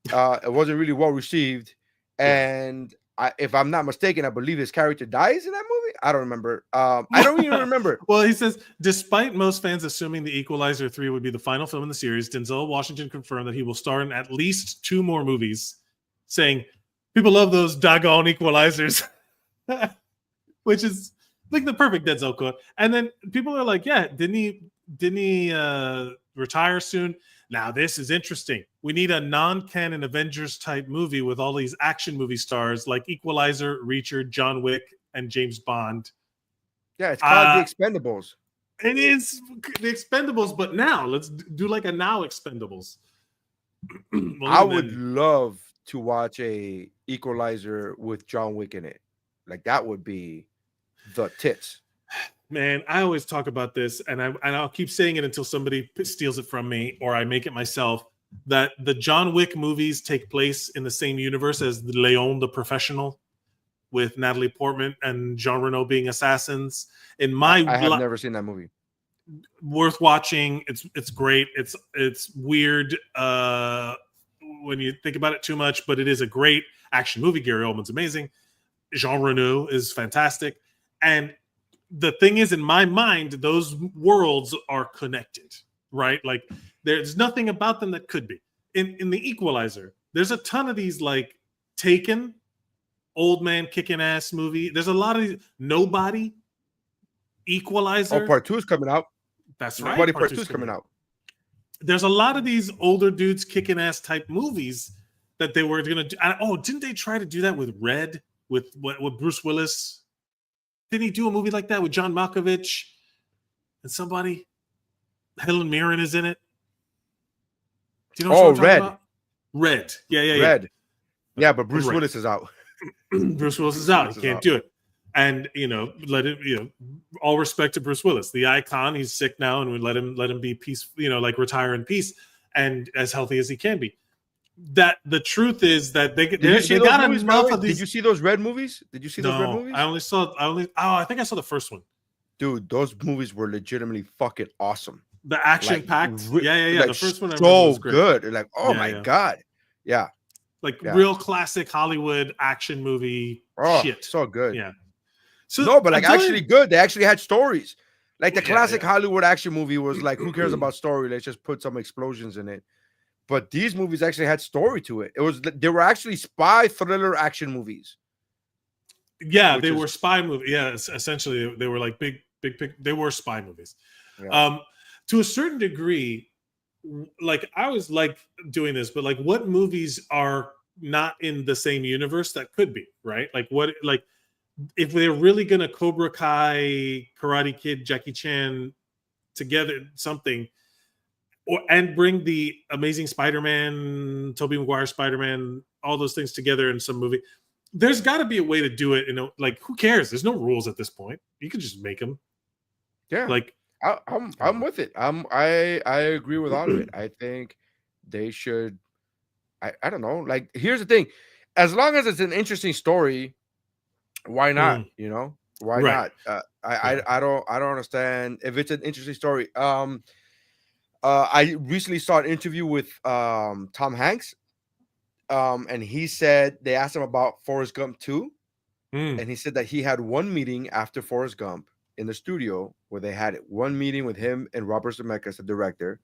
It wasn't really well received, and if I'm not mistaken, I believe his character dies in that movie. I don't remember. I don't even remember. Well, he says, despite most fans assuming The Equalizer 3 would be the final film in the series, Denzel Washington confirmed that he will star in at least 2 more movies, saying, people love those doggone equalizers, which is like the perfect Denzel quote. And then people are like, yeah, didn't he retire soon? Now, this is interesting. We need a non-canon Avengers type movie with all these action movie stars like Equalizer, Reacher, John Wick, and James Bond. Yeah, it's called The Expendables. It is The Expendables, but now let's do like a now Expendables. I would love to watch a Equalizer with John Wick in it. Like that would be the tits. Man, I always talk about this, and I'll keep saying it until somebody steals it from me or I make it myself, that the John Wick movies take place in the same universe as Leon the Professional with Natalie Portman and Jean Reno being assassins. I have never seen that movie. Worth watching. It's great. It's weird when you think about it too much, but it is a great action movie. Gary Oldman's amazing. Jean Reno is fantastic. And the thing is, in my mind, those worlds are connected, right? Like there's nothing about them that could be. In The Equalizer, there's a ton of these like Taken, old man kicking ass movie. There's a lot of these. Nobody, Equalizer. Oh, part 2 is coming out. That's right. Nobody part 2 is coming out. There's a lot of these older dudes kicking ass type movies that they were going to do. Oh, didn't they try to do that with Red, with Bruce Willis? Didn't he do a movie like that with John Malkovich and somebody? Helen Mirren is in it. Do you know what I'm talking about? Red. Yeah. Red. Yeah, but Bruce Willis is out. Bruce Willis is out. He can't do it. And all respect to Bruce Willis, the icon. He's sick now, and we let him be peace. Like retire in peace and as healthy as he can be. That the truth is that they got enough of these. Did you see those Red movies? Did you see those Red movies? I think I saw the first one. Dude, those movies were legitimately fucking awesome. The action packed. Yeah. Like, the first one so good. Like, oh my god. Yeah. Like real classic Hollywood action movie shit. So good. Yeah. So no, but like actually good. They actually had stories. Like the classic Hollywood action movie was like, who cares about story? Let's just put some explosions in it. But these movies actually had story to it. They were actually spy thriller action movies. Yeah, they were spy movies. Yeah, essentially they were like big. They were spy movies. Yeah. To a certain degree, like I was like doing this, but like what movies are not in the same universe that could be, right? Like what, like if they're really gonna Cobra Kai, Karate Kid, Jackie Chan together, something. And bring the Amazing Spider-Man, Tobey Maguire Spider-Man, all those things together in some movie. There's got to be a way to do it. Like who cares? There's no rules at this point. You can just make them. Yeah, like I'm with it. I agree with all of it. I think they should. I don't know. Like here's the thing: as long as it's an interesting story, why not? Why not? I don't understand if it's an interesting story. I recently saw an interview with Tom Hanks, and he said they asked him about Forrest Gump 2, and he said that he had one meeting after Forrest Gump in the studio where they had one meeting with him and Robert Zemeckis, the director,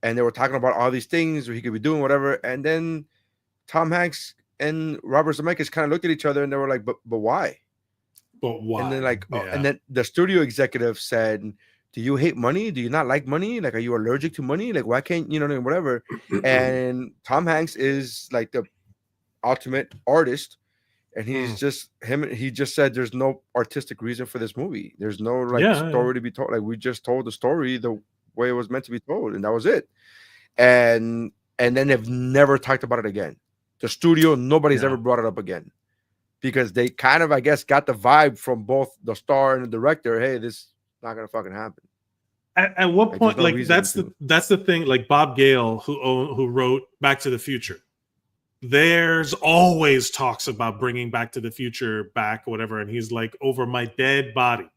and they were talking about all these things where he could be doing whatever, and then Tom Hanks and Robert Zemeckis kind of looked at each other and they were like, but why? But why? And then and then the studio executive said, do you hate money? Do you not like money? Like, are you allergic to money? Like, why can't whatever? And Tom Hanks is like the ultimate artist, and he's just him. He just said there's no artistic reason for this movie. There's no story to be told. Like, we just told the story the way it was meant to be told, and that was it. And then they've never talked about it again. The studio, nobody's ever brought it up again, because they kind of, I guess, got the vibe from both the star and the director. Hey, this not gonna fucking happen. At what point, like that's the thing. Like Bob Gale, who wrote Back to the Future, there's always talks about bringing Back to the Future back, or whatever, and he's like, over my dead body.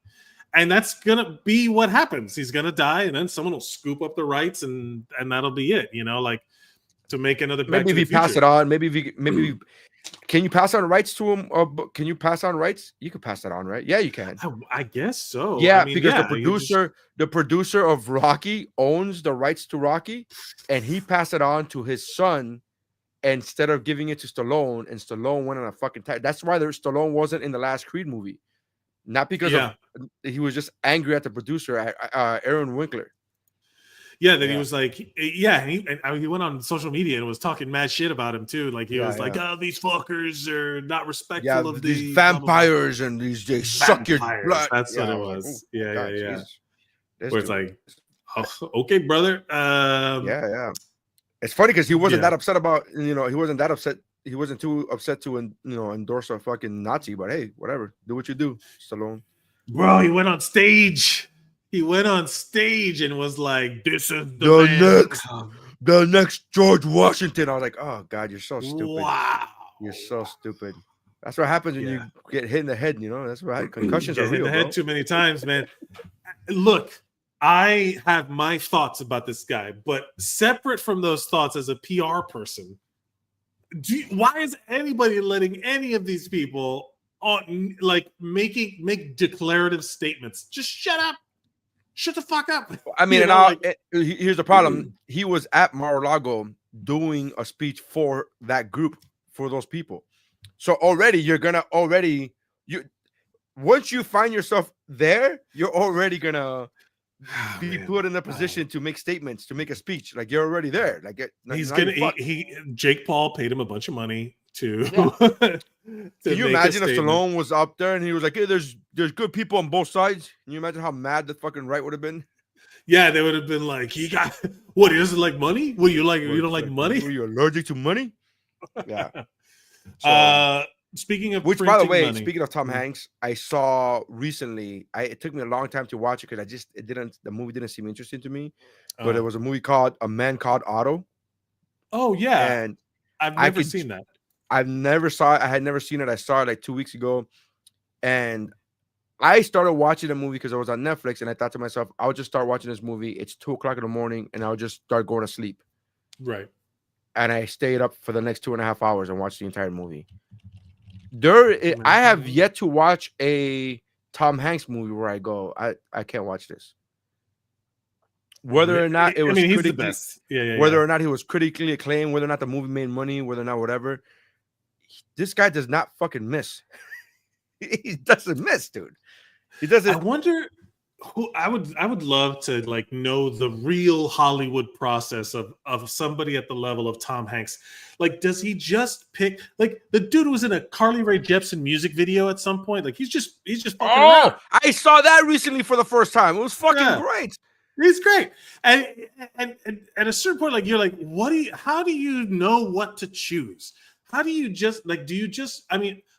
And that's gonna be what happens. He's gonna die, and then someone will scoop up the rights, and that'll be it. You know, like to make another. Maybe if you pass it on, can you pass on rights to him? Can you pass on rights? You can pass that on, right? Yeah, you can. I guess so. Yeah, I mean, because yeah, the producer of Rocky owns the rights to Rocky, and he passed it on to his son instead of giving it to Stallone. And Stallone went on a fucking. That's why Stallone wasn't in the last Creed movie, not because he was just angry at the producer, Aaron Winkler. Yeah, that he was like, he went on social media and was talking mad shit about him too. Like he was like, "Oh, these fuckers are not respectful of these vampires and these they suck your blood." That's what it was. Oh, yeah. Jesus. Where it's like, oh, okay, brother. Yeah. It's funny because he wasn't that upset about, he wasn't that upset. He wasn't too upset to endorse a fucking Nazi. But hey, whatever, do what you do, Stallone. Bro, he went on stage. He went on stage and was like, "This is the next George Washington." I was like, "Oh God, you're so stupid! Wow, you're so stupid." That's what happens when you get hit in the head. That's what concussions are real. Hit in the head too many times, man. Look, I have my thoughts about this guy, but separate from those thoughts, as a PR person, why is anybody letting any of these people on make declarative statements? Just shut up. Shut the fuck up. I mean, here's the problem. He was at Mar-a-Lago doing a speech for that group, for those people. So already once you find yourself there, you're already gonna be put in a position to make statements, to make a speech. Like you're already there. Like Jake Paul paid him a bunch of money to. Can you imagine if Stallone was up there and he was like, "Hey, there's good people on both sides"? Can you imagine how mad the fucking right would have been? Yeah, they would have been like, "He got what? He doesn't like money? What you like? You don't like money? Were you allergic to money?" Yeah. Speaking of, by the way, speaking of Tom Hanks, I saw recently. It took me a long time to watch it because the movie didn't seem interesting to me. But it was a movie called A Man Called Otto. Oh yeah, and I've never seen that. I never saw it. I had never seen it. I saw it like 2 weeks ago, and I started watching the movie because it was on Netflix, and I thought to myself, I'll just start watching this movie. It's 2:00 in the morning, and I'll just start going to sleep. Right. And I stayed up for the next 2.5 hours and watched the entire movie. I have yet to watch a Tom Hanks movie where I go, I can't watch this. Whether or not it was he's the best. Whether or not he was critically acclaimed, whether or not the movie made money, whether or not whatever. This guy does not fucking miss. He doesn't miss, dude. He doesn't. I wonder who I would love to know the real Hollywood process of somebody at the level of Tom Hanks. Like, does he just pick the dude was in a Carly Rae Jepsen music video at some point? Like he's just fucking around. I saw that recently for the first time. It was fucking great. He's great. And at a certain point, you're like, how do you know what to choose? How do you just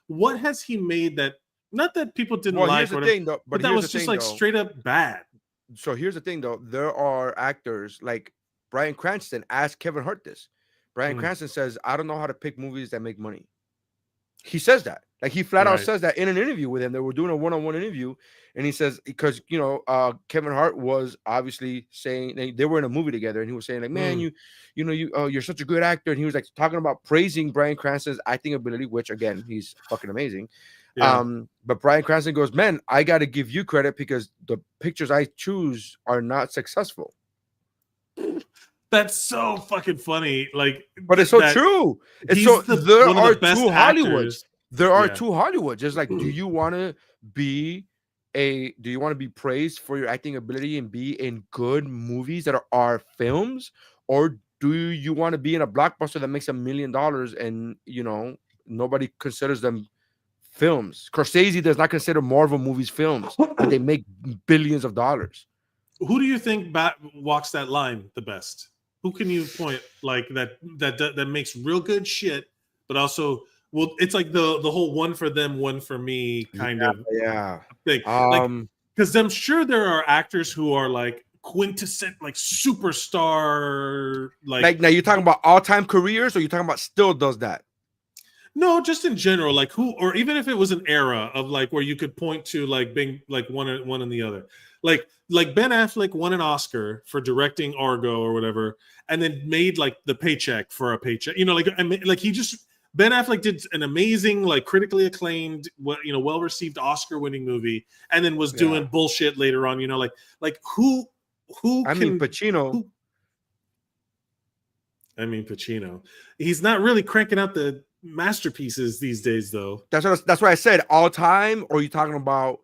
what has he made that, not that people didn't like, here's the thing, though, but that was just straight up bad. So here's the thing, though. There are actors like Bryan Cranston asked Kevin Hart this. Bryan Cranston says, "I don't know how to pick movies that make money." He says that. He flat out says that in an interview with him. They were doing a one-on-one interview, and he says, because Kevin Hart was obviously saying they were in a movie together, and he was saying man, you're such a good actor, and he was talking about praising Bryan Cranston's acting ability, which again, he's fucking amazing. Yeah. But Bryan Cranston goes, "Man, I got to give you credit because the pictures I choose are not successful." That's so fucking funny. But it's so true. It's so there are two Hollywoods. There are two Hollywoods. Just do you want to be praised for your acting ability and be in good movies that are films, or do you want to be in a blockbuster that makes $1 million and nobody considers them films? Scorsese does not consider Marvel movies films, but they make billions of dollars. Who do you think walks that line the best? Who can you point that makes real good shit, but also it's the whole one for them, one for me kind of thing. Because I'm sure there are actors who are quintessent like superstar Like now you're talking about all-time careers, or you're talking about still does that? No, just in general, like who, or even if it was an era of like where you could point to like being like one and the other, like Ben Affleck won an Oscar for directing Argo or whatever, and then made like the paycheck for a paycheck. You know, like he just Ben Affleck did an amazing, like critically acclaimed, well received Oscar winning movie, and then was doing bullshit later on. You know, like who I mean Pacino. Pacino. He's not really cranking out the masterpieces these days, though. That's why I said all time. Or are you talking about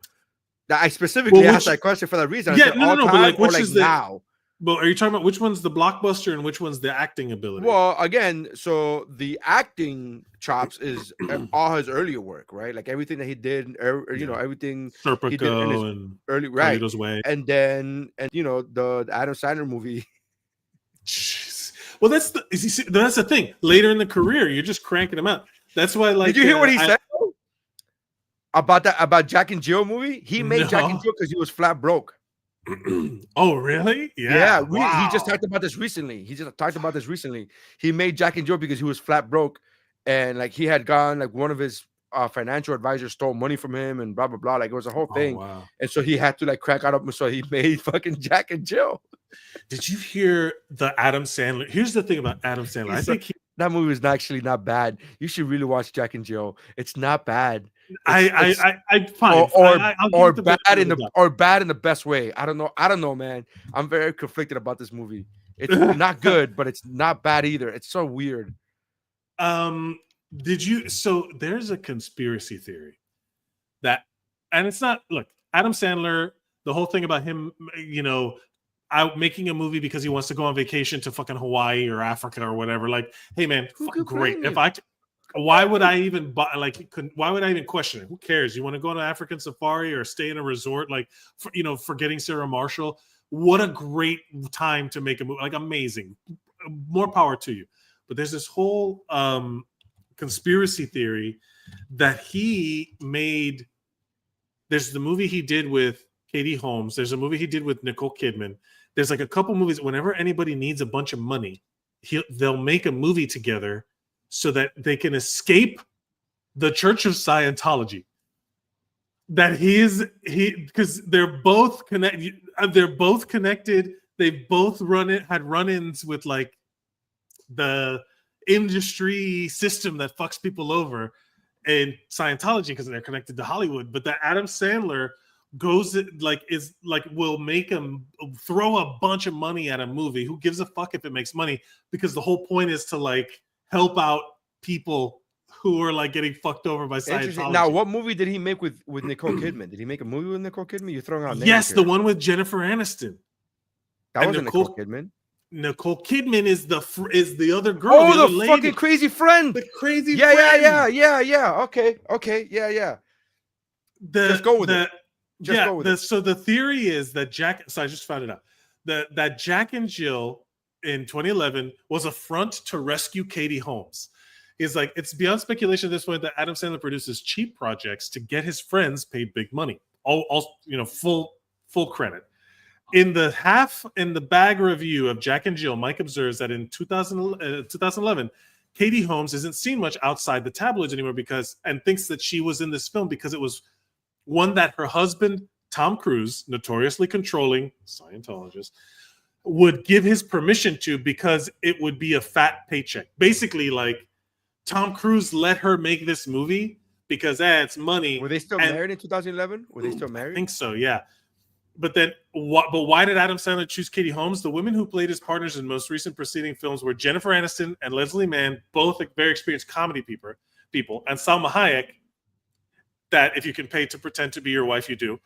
that? I specifically asked that question for that reason. Yeah, no, but like which is now? But are you talking about which one's the blockbuster and which one's the acting ability? Well, again, so the acting chops is all his earlier work, right? Like everything that he did, everything Serpico he did in his and early, right? Way. And then the Adam Sandler movie. Jeez. Well, that's the thing. Later in the career, you're just cranking them out. That's why, like, did you hear what he said about Jack and Jill movie? He made Jack and Jill because he was flat broke. Oh, really? Yeah. He just talked about this recently. He made Jack and Jill because he was flat broke, and like he had gone, like one of his financial advisors stole money from him, and blah blah blah. Like it was a whole thing. Wow. And so he had to like crack out of him. So he made fucking Jack and Jill. Did you hear the Adam Sandler? Here's the thing about Adam Sandler. I think that movie is actually not bad. You should really watch Jack and Jill. It's not bad. I find or bad in the best way. I don't know, man. I'm very conflicted about this movie. It's not good, but it's not bad either. It's so weird. So there's a conspiracy theory that, and it's not, look, Adam Sandler, the whole thing about him, out making a movie because he wants to go on vacation to fucking Hawaii or Africa or whatever. Like, hey man, great. Why would I even why would I even question it? Who cares? You want to go on an African safari or stay in a resort? Like, forgetting Sarah Marshall. What a great time to make a movie. Like, amazing. More power to you. But there's this whole conspiracy theory that he made. There's the movie he did with Katie Holmes. There's a movie he did with Nicole Kidman. There's like a couple movies. Whenever anybody needs a bunch of money, they'll make a movie together so that they can escape the Church of Scientology. Because they're both connected. They've both had run-ins with like the industry system that fucks people over in Scientology because they're connected to Hollywood. But that Adam Sandler will make him throw a bunch of money at a movie. Who gives a fuck if it makes money? Because the whole point is to like help out people who are like getting fucked over by Scientology. Now, what movie did he make with Nicole Kidman? Did he make a movie with Nicole Kidman? You're throwing out names. Yes, here. the one with Jennifer Aniston. That wasn't Nicole Kidman. Nicole Kidman is the other girl. Oh, the lady. Fucking crazy friend. The crazy friend. Yeah. Okay. Yeah. Just go with it. So the theory is that I just found it out. That Jack and Jill in 2011 was a front to rescue Katie Holmes. It's beyond speculation at this point that Adam Sandler produces cheap projects to get his friends paid big money. Full credit. In the bag review of Jack and Jill, Mike observes that in 2011, Katie Holmes isn't seen much outside the tabloids anymore and thinks that she was in this film because it was one that her husband, Tom Cruise, notoriously controlling Scientologist, would give his permission to because it would be a fat paycheck. Basically, like, Tom Cruise let her make this movie because it's money. Were they still married in 2011? Were they still married? I think so, yeah. But then, why did Adam Sandler choose Katie Holmes? The women who played his partners in most recent preceding films were Jennifer Aniston and Leslie Mann, both very experienced comedy people, and Salma Hayek, that if you can pay to pretend to be your wife, you do.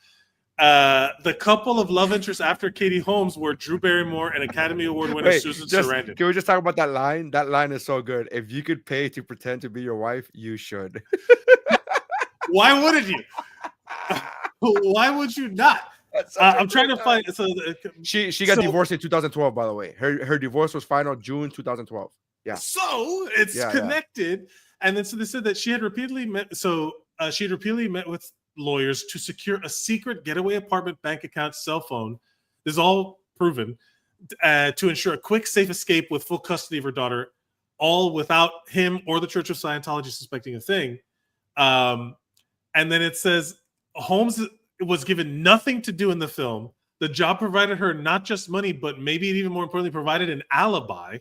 The couple of love interests after Katie Holmes were Drew Barrymore and Academy Award winner Susan Sarandon. Can we just talk about that line? That line is so good. If you could pay to pretend to be your wife, you should. Why wouldn't you? Why would you not? I'm trying to find. She got divorced in 2012. By the way, her divorce was final June 2012. Yeah. So it's connected. Yeah. And then so they said that she had repeatedly met. So she had repeatedly met with lawyers to secure a secret getaway apartment, bank account, cell phone. This is all proven, to ensure a quick, safe escape with full custody of her daughter, all without him or the Church of Scientology suspecting a thing. And then it says Holmes was given nothing to do in the film. The job provided her not just money, but maybe even more importantly, provided an alibi.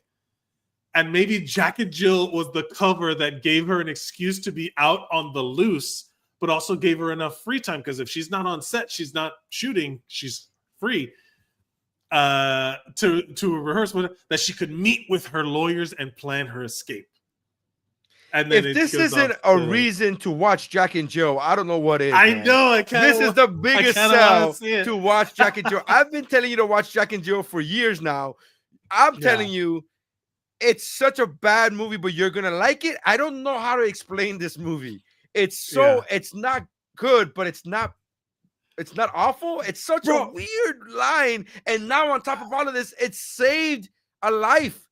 And maybe Jack and Jill was the cover that gave her an excuse to be out on the loose, but also gave her enough free time. Because if she's not on set, she's not shooting, she's free to rehearse with her, that she could meet with her lawyers and plan her escape. And then if this isn't a reason to watch Jack and Jill, I don't know what is. I man. know. I can't. This is the biggest sell to watch Jack and Jill. I've been telling you to watch Jack and Jill for years now. I'm telling you, it's such a bad movie, but you're gonna like it. I don't know how to explain this movie. It's not good, but it's not awful. It's such a weird line. And now on top of all of this, it saved a life.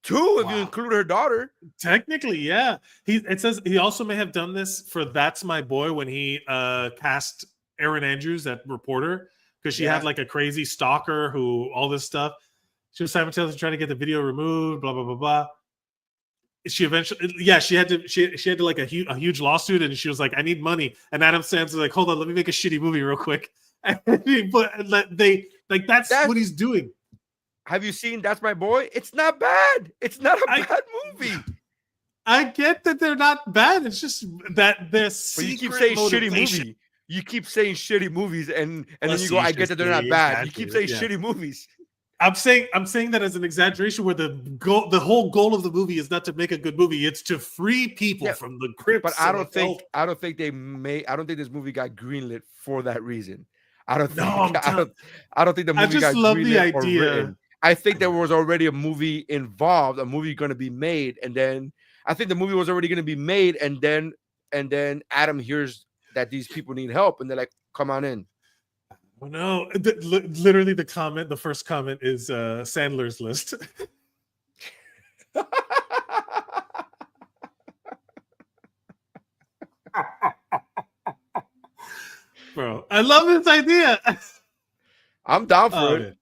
Two, if you include her daughter. Technically, yeah. It says he also may have done this for That's My Boy when he cast Erin Andrews, that reporter, because she had like a crazy stalker who all this stuff. She was simultaneously trying to get the video removed, blah blah blah blah. She eventually, she had to like a huge lawsuit, and she was like, "I need money." And Adam Sandler was like, "Hold on, let me make a shitty movie real quick." And that's what he's doing. Have you seen That's My Boy? It's not bad. It's not a bad movie. I get that they're not bad. It's just that this. But you keep saying shitty movie. You keep saying shitty movies, and then you go, "I get that they're not bad." You keep saying shitty movies. I'm saying that as an exaggeration, where the whole goal of the movie is not to make a good movie; it's to free people from the grips. But I don't think this movie got greenlit for that reason. I don't think the movie got greenlit or written. I think there was already a movie involved, a movie going to be made, and then I think the movie was already going to be made, and then Adam hears that these people need help, and they're like, "Come on in." Oh, no, literally the first comment is Sandler's List. Bro, I love this idea. I'm down for it.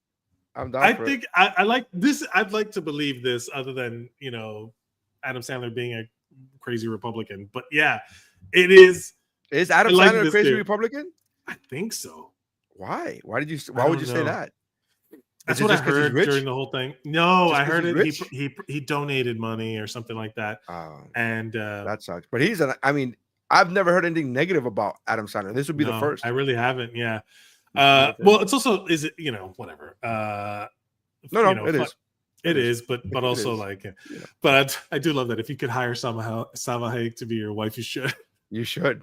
I'm down for it. I like this. I'd like to believe this, other than Adam Sandler being a crazy Republican. But yeah, it is. Is Adam Sandler a crazy Republican? I think so. Why? Why would you say that? That's what I heard during the whole thing. No, I heard it. He donated money or something like that. And that sucks. But I've never heard anything negative about Adam Sandler. This would be the first. I really haven't. Yeah. Well, it's also whatever. It is. It is, but also but I do love that if you could hire Salma Hayek to be your wife, you should. You should.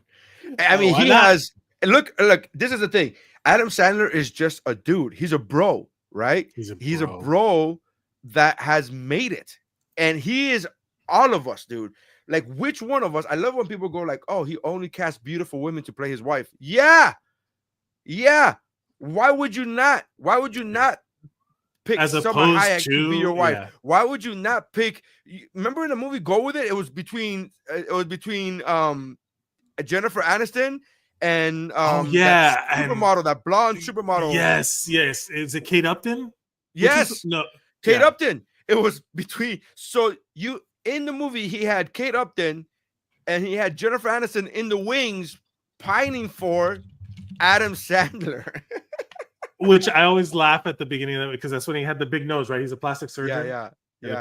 I mean, he has. Look. This is the thing. Adam Sandler is just a dude. He's a bro, right? He's a bro that has made it, and he is all of us, dude. Like, which one of us? I love when people go like, "Oh, he only casts beautiful women to play his wife." Yeah. Why would you not? Why would you not pick Salma Hayek to be your wife? Yeah. Why would you not pick? Remember in the movie Go With It? It was between Jennifer Aniston and supermodel, that blonde supermodel. Yes. Is it Kate Upton? Yes. Kate Upton. It was between. So in the movie he had Kate Upton and he had Jennifer Aniston in the wings pining for Adam Sandler. Which I always laugh at the beginning of it because that's when he had the big nose, right? He's a plastic surgeon. Yeah.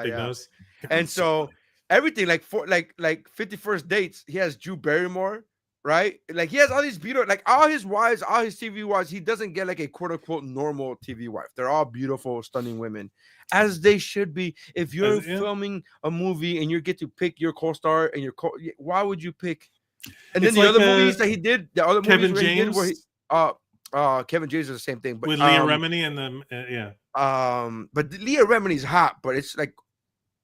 Big nose. And so everything like 50 First Dates, he has Drew Barrymore. Right? Like he has all these beautiful, like all his wives, all his TV wives, he doesn't get like a quote unquote normal TV wife. They're all beautiful, stunning women, as they should be. If you're filming a movie and you get to pick your co-star and why would you pick? And then the other movies that he did, the other Kevin movies James, where Kevin James is the same thing, but with Leah Remini and but Leah Remini's hot, but it's like,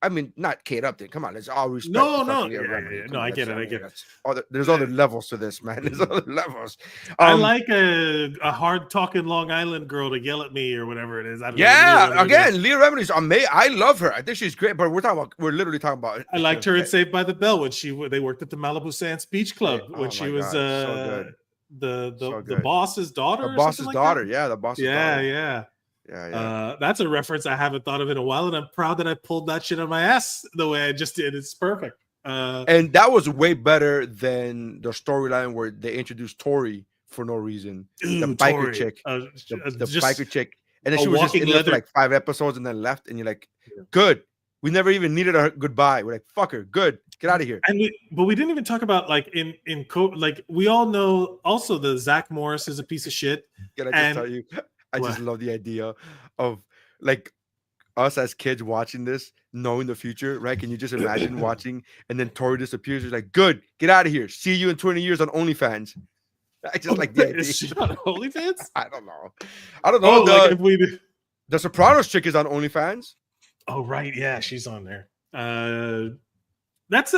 I mean, not Kate Upton. Come on, let's all respect. No. I get it. There's other levels to this, man. There's other levels. I like a hard talking Long Island girl to yell at me or whatever it is. Leah Remini's amazing. I love her. I think she's great. But we're literally talking about. I liked her in Saved by the Bell when they worked at the Malibu Sands Beach Club when she was so good. the boss's daughter. The boss's daughter. Yeah, the boss's daughter. Yeah. Yeah. That's a reference I haven't thought of in a while, and I'm proud that I pulled that shit on my ass the way I just did. It's perfect. And that was way better than the storyline where they introduced Tori for no reason. The biker Tori. chick. The Just biker chick. And then a she was just walking in there for leather- like 5 episodes and then left. And you're like, good. We never even needed a goodbye. We're like, fuck her. Good. Get out of here. But we didn't even talk about like like we all know also the Zach Morris is a piece of shit. Can I just tell you? I just love the idea of like us as kids watching this, knowing the future, right? Can you just imagine watching and then Tori disappears? You're like, good, get out of here. See you in 20 years on OnlyFans. I just like the idea. Is she on OnlyFans? I don't know. Oh, like if we do. The Sopranos chick is on OnlyFans. Oh, right. Yeah, she's on there. That's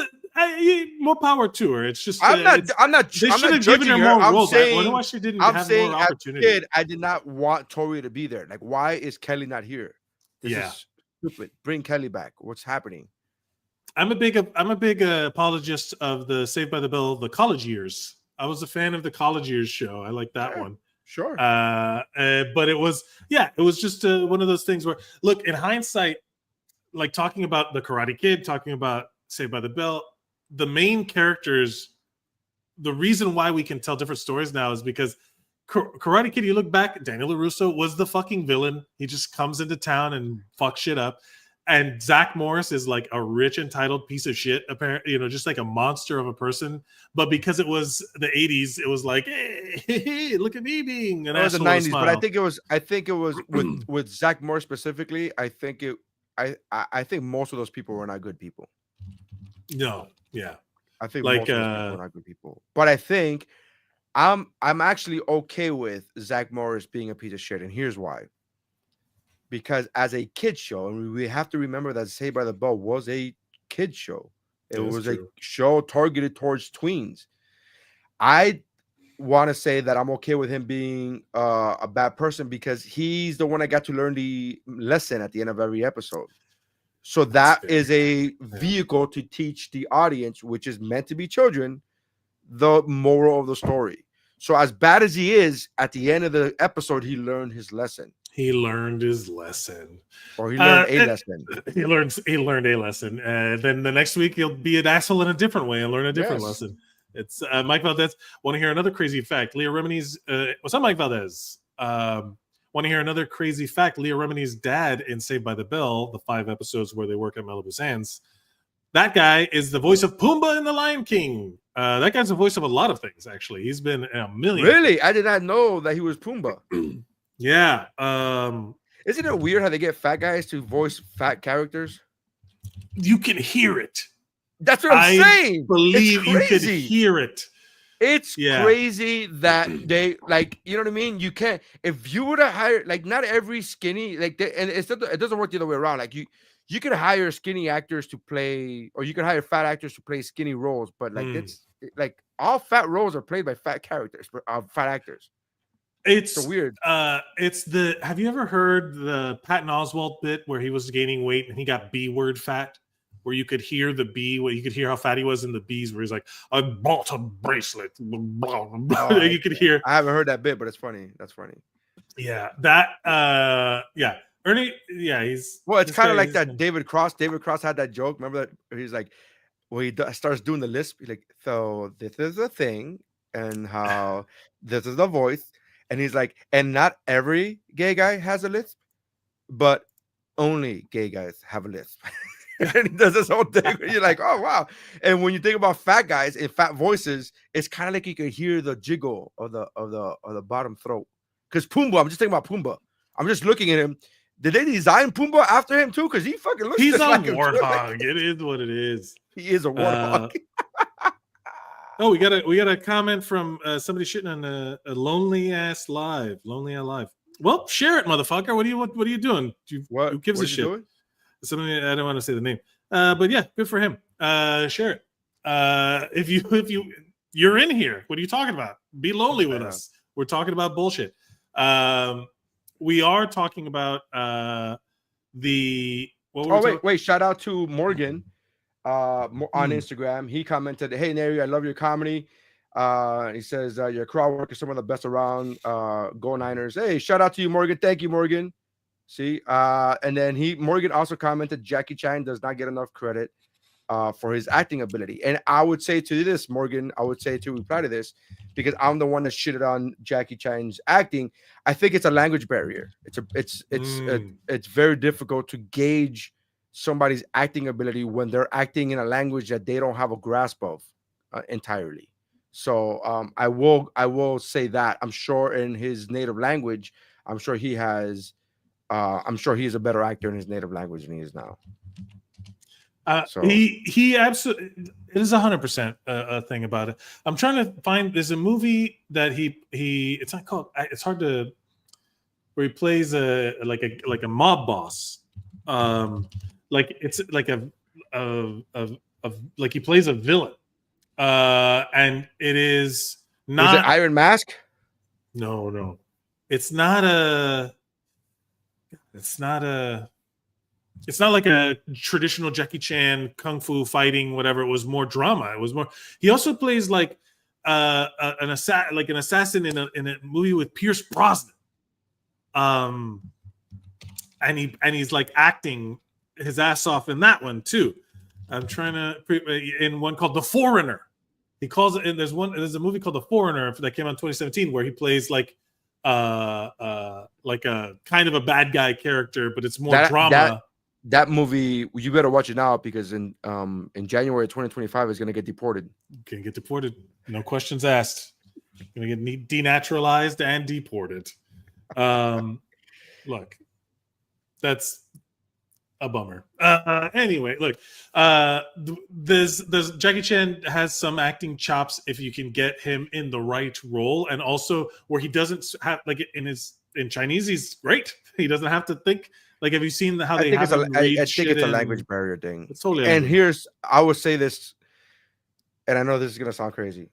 more power to her. It's just I'm not they should have given her more roles. I wonder why she didn't have more opportunity. As a kid, I did not want Tori to be there. Like, why is Kelly not here? This is stupid. Bring Kelly back. What's happening? I'm a big apologist of the Saved by the Bell, the college years. I was a fan of the college years show. I like that one. Sure. But it was just one of those things where, look, in hindsight, like talking about the Karate Kid, talking about Saved by the Bell, the main characters, the reason why we can tell different stories now is because Karate Kid, you look back, Daniel LaRusso was the fucking villain. He just comes into town and fucks shit up. And Zach Morris is like a rich, entitled piece of shit, apparently, just like a monster of a person. But because it was the 80s, it was like, hey, look at me being an asshole. It was the 90s, but I think it was with Zach Morris specifically. I think most of those people were not good people. No, yeah. I think most of those people were not good people. But I think I'm actually okay with Zach Morris being a piece of shit, and here's why. Because as a kid show, and we have to remember that Saved by the Bell was a kid show. It was a show targeted towards tweens. I want to say that I'm okay with him being a bad person because he's the one that got to learn the lesson at the end of every episode. So that is a vehicle to teach the audience, which is meant to be children, the moral of the story. So as bad as he is, at the end of the episode, he learned his lesson. He learned his lesson. Or he learned a lesson. He learned a lesson. Then the next week he'll be an asshole in a different way and learn a different lesson. It's Mike Valdez. Want to hear another crazy fact? Leah Remini's what's up, Mike Valdez? Want to hear another crazy fact? Leah Remini's dad in Saved by the Bell, the 5 episodes where they work at Malibu Sands. That guy is the voice of Pumbaa in The Lion King. That guy's the voice of a lot of things, actually. He's been in a million. Really? I did not know that he was Pumbaa. Yeah. Isn't it weird how they get fat guys to voice fat characters? You can hear it. That's what I'm saying. Believe you can hear it. It's crazy that they like, you know what I mean? You can't, if you were to hire, like, not every skinny, like, and it doesn't work the other way around. Like, you could hire skinny actors to play, or you could hire fat actors to play skinny roles, but like, it's like all fat roles are played by fat characters, fat actors. It's so weird. Have you ever heard the Patton Oswalt bit where he was gaining weight and he got B word fat, where you could hear the B, where you could hear how fat he was in the B's, where he's like, I bought a bracelet. You could hear. I haven't heard that bit, but it's funny. That's funny. Yeah. That, yeah. Ernie, yeah, he's. Well, it's kind of like that David Cross. David Cross had that joke. Remember that? He's like, when he starts doing the lisp, he's like, so this is the thing, and how this is the voice. And he's like, and not every gay guy has a lisp, but only gay guys have a lisp. And he does this whole thing. You're like, oh wow. And when you think about fat guys and fat voices, it's kind of like you can hear the jiggle of the bottom throat. Because Pumbaa, I'm just thinking about Pumbaa. I'm just looking at him. Did they design Pumbaa after him too? Because he fucking looks. He's a like warthog. It is what it is. He is a warthog. Oh, we got a comment from somebody shitting on a lonely ass live. Well, share it, motherfucker. What are you doing? Who gives a shit? Somebody, I don't want to say the name, but yeah, good for him. Share it. If you're in here, what are you talking about? Be lonely with us. We're talking about bullshit. We are talking about wait! Shout out to Morgan. On Instagram, he commented, "Hey Nery, I love your comedy." He says your crowd work is some of the best around. Go Niners! Hey, shout out to you, Morgan. Thank you, Morgan. See, and then Morgan also commented Jackie Chan does not get enough credit for his acting ability. And I would say to this, Morgan, I would say to reply to this, because I'm the one that shitted on Jackie Chan's acting. I think it's a language barrier. It's very difficult to gauge somebody's acting ability when they're acting in a language that they don't have a grasp of entirely. So I will say that I'm sure in his native language, I'm sure he is a better actor in his native language than he is now. So He absolutely, it is 100% a thing about it. I'm trying to find, there's a movie that he it's not called, it's hard to, where he plays a mob boss. Like it's like like he plays a villain. And it is not. Is it Iron Mask? No. It's not like a traditional Jackie Chan kung fu fighting, whatever. It was more drama. It was more. He also plays like an assassin in a movie with Pierce Brosnan. And he's like acting his ass off in that one too. I'm trying to, in one called The Foreigner. He calls it. And there's a movie called The Foreigner that came out in 2017 where he plays like a kind of a bad guy character, but it's more drama. That movie, you better watch it now, because in January 2025 is going to get deported. Can get deported, no questions asked. Going to get denaturalized and deported. Look, that's a bummer. Anyway, look, there's Jackie Chan has some acting chops if you can get him in the right role, and also where he doesn't have, like, in Chinese he's great. He doesn't have to think. Like, have you seen how they have him read I think it's a language and, barrier thing. It's totally. And I would say this, and I know this is gonna sound crazy.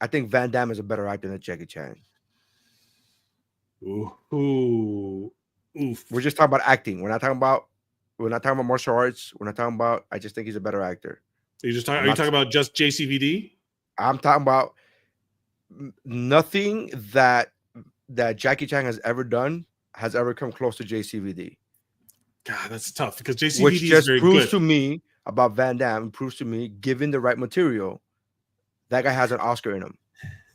I think Van Damme is a better actor than Jackie Chan. Oof. We're just talking about acting. We're not talking about martial arts. We're not talking about. I just think he's a better actor. Are you talking about just JCVD? I'm talking about nothing that Jackie Chan has ever done has ever come close to JCVD. God, that's tough, because JCVD which just is very proves good. to me about Van Damme, proves to me, given the right material, that guy has an Oscar in him.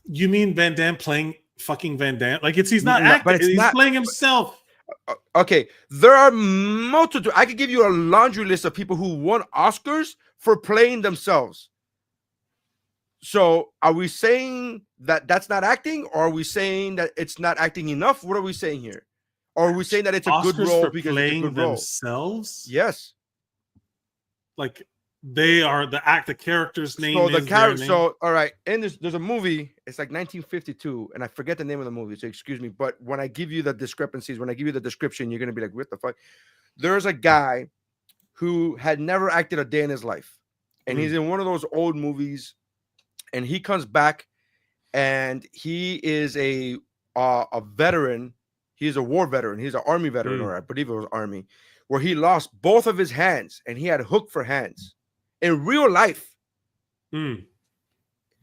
You mean Van Damme playing fucking Van Damme? Like, he's not acting, he's playing himself. Okay, there are multiple. I could give you a laundry list of people who won Oscars for playing themselves. So are we saying that that's not acting, or are we saying that it's not acting enough? What are we saying here? Or are we saying that it's a Oscars good role for because playing it's a good role? themselves? Yes. Like, they are the character's name. So the character. So all right, and there's a movie. It's like 1952, and I forget the name of the movie. So excuse me. But when I give you the discrepancies, when I give you the description, you're gonna be like, "What the fuck?" There's a guy who had never acted a day in his life, and he's in one of those old movies, and he comes back, and he is a veteran. He's a war veteran. He's an army veteran, or I believe it was army, where he lost both of his hands, and he had a hook for hands. In real life,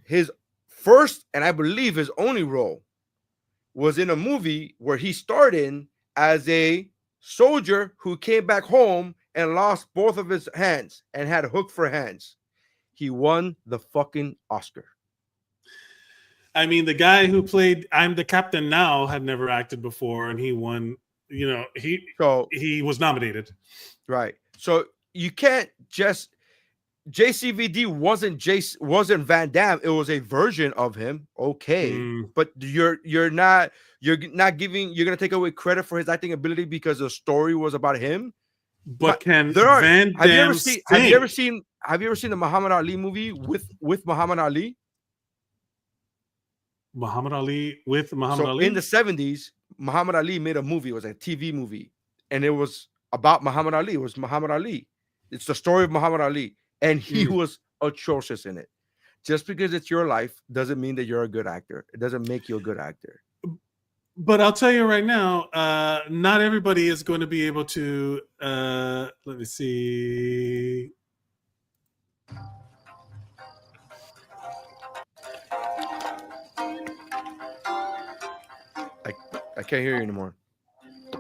his first and I believe his only role was in a movie where he starred in as a soldier who came back home and lost both of his hands and had a hook for hands. He won the fucking Oscar. I mean, the guy who played I'm the Captain Now had never acted before, and he won. You know, he was nominated. Right. So you can't just JCVD wasn't Van Damme. It was a version of him. Okay, but you're not giving. You're gonna take away credit for his acting ability because the story was about him. But can Van Damme? Have you ever seen the Muhammad Ali movie with Muhammad Ali? Muhammad Ali with Muhammad Ali? In the 70s, Muhammad Ali made a movie. It was a TV movie, and it was about Muhammad Ali. It was Muhammad Ali. It's the story of Muhammad Ali, and he was atrocious in it. Just because it's your life doesn't mean that you're a good actor. It doesn't make you a good actor. But I'll tell you right now, not everybody is going to be able to. Let me see. I can't hear you anymore.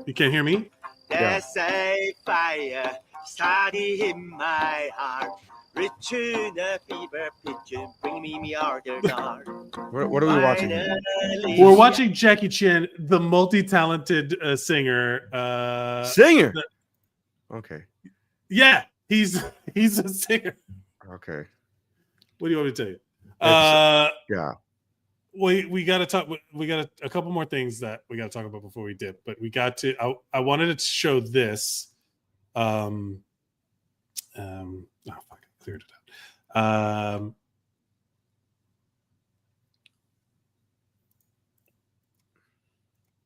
You can't hear me? There's a fire starting in my heart. Reaching a fever pitch, bring me out the dark. What are we watching here? We're watching Jackie Chan, the multi-talented singer. Singer. Okay. Yeah, he's a singer. Okay. What do you want me to tell you? Yeah. We got to talk. We got a couple more things that we got to talk about before we dip. But we got to. I wanted to show this. Oh fuck! I cleared it out.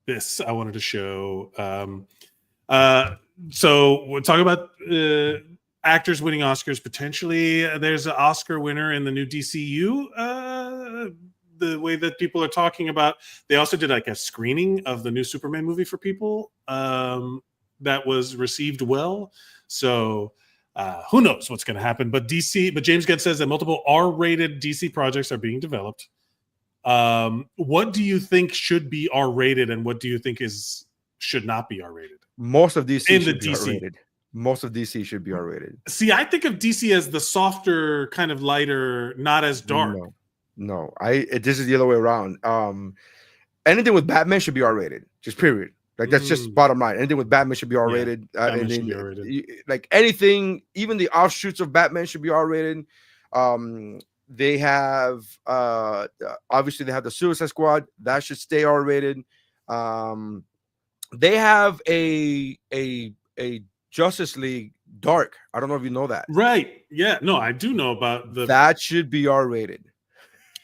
This I wanted to show. So we'll talk about actors winning Oscars potentially. There's an Oscar winner in the new DCU. The way that people are talking about, they also did like a screening of the new Superman movie for people that was received well. So who knows what's going to happen? But James Gunn says that multiple R-rated DC projects are being developed. What do you think should be R-rated, and what do you think should not be R-rated? Most of DC In should the be DC. R-rated. Most of DC should be R-rated. See, I think of DC as the softer, kind of lighter, not as dark. No. This is the other way around. Anything with Batman should be R-rated. Just period. Like that's just bottom line. Anything with Batman should be R-rated. Batman should be R-rated. Like anything, even the offshoots of Batman should be R-rated. They have obviously they have the Suicide Squad that should stay R-rated. They have a Justice League Dark. I don't know if you know that. Right. Yeah. No, I do know about that should be R-rated.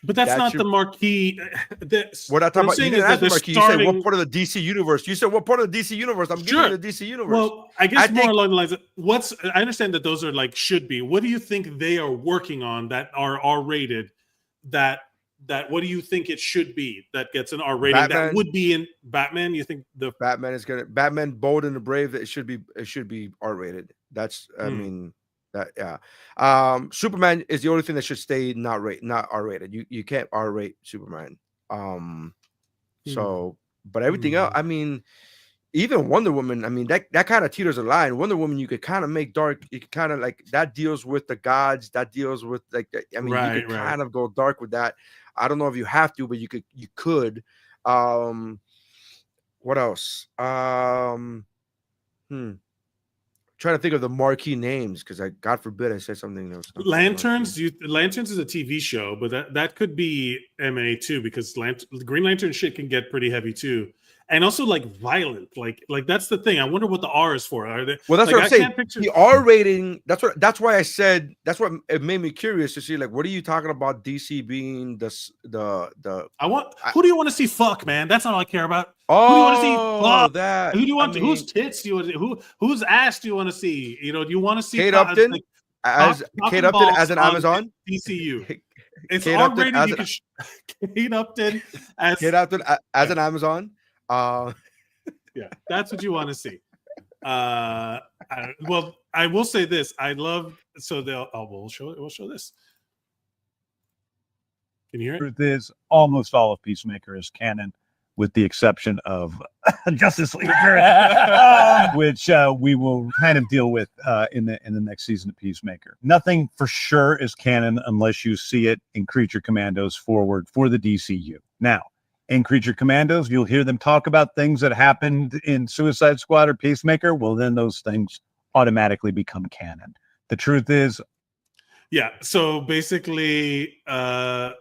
But that's not the marquee. What I'm talking about, you didn't ask the marquee. You said what part of the DC universe? You said what part of the DC universe? I'm giving you the DC universe. Well, I guess more along the lines of I understand that those are like should be. What do you think they are working on that are R-rated? That what do you think it should be that gets an R rating? That would be in Batman. You think the Batman Bold and the Brave? It should be R-rated. That's I mean. Superman is the only thing that should stay not R-rated. You can't R-rate Superman. So, but everything else, I mean, even Wonder Woman, I mean, that kind of teeters a line. Wonder Woman, you could kind of make dark. You could kind of like that deals with the gods. That deals with like, I mean, you could kind of go dark with that. I don't know if you have to, but you could. What else? Trying to think of the marquee names because God forbid I said something else. Lanterns. Lanterns is a TV show, but that could be MA too because Green Lantern shit can get pretty heavy too, and also like violent. Like that's the thing. I wonder what the R is for. Are they? Well, that's what I'm saying. The R rating. That's why I said. That's what it made me curious to see. Like, what are you talking about? DC being the. Who do you want to see? Fuck, man. That's all I care about. Oh, who do you want to see? Fuck? That. Who do you want? Whose tits do you want to see? Whose ass do you want to see? You know, do you want to see Kate Upton as an Amazon DCU? It's R-rated. Kate Upton as an Amazon. Yeah, that's what you want to see. Well, I will say this. I love we'll show this. Can you hear it? Truth is, almost all of Peacemaker is canon, with the exception of Justice League, which we will kind of deal with in the next season of Peacemaker. Nothing for sure is canon unless you see it in Creature Commandos Forward for the DCU. Now, in Creature Commandos, you'll hear them talk about things that happened in Suicide Squad or Peacemaker. Well, then those things automatically become canon. The truth is, yeah. So basically, they're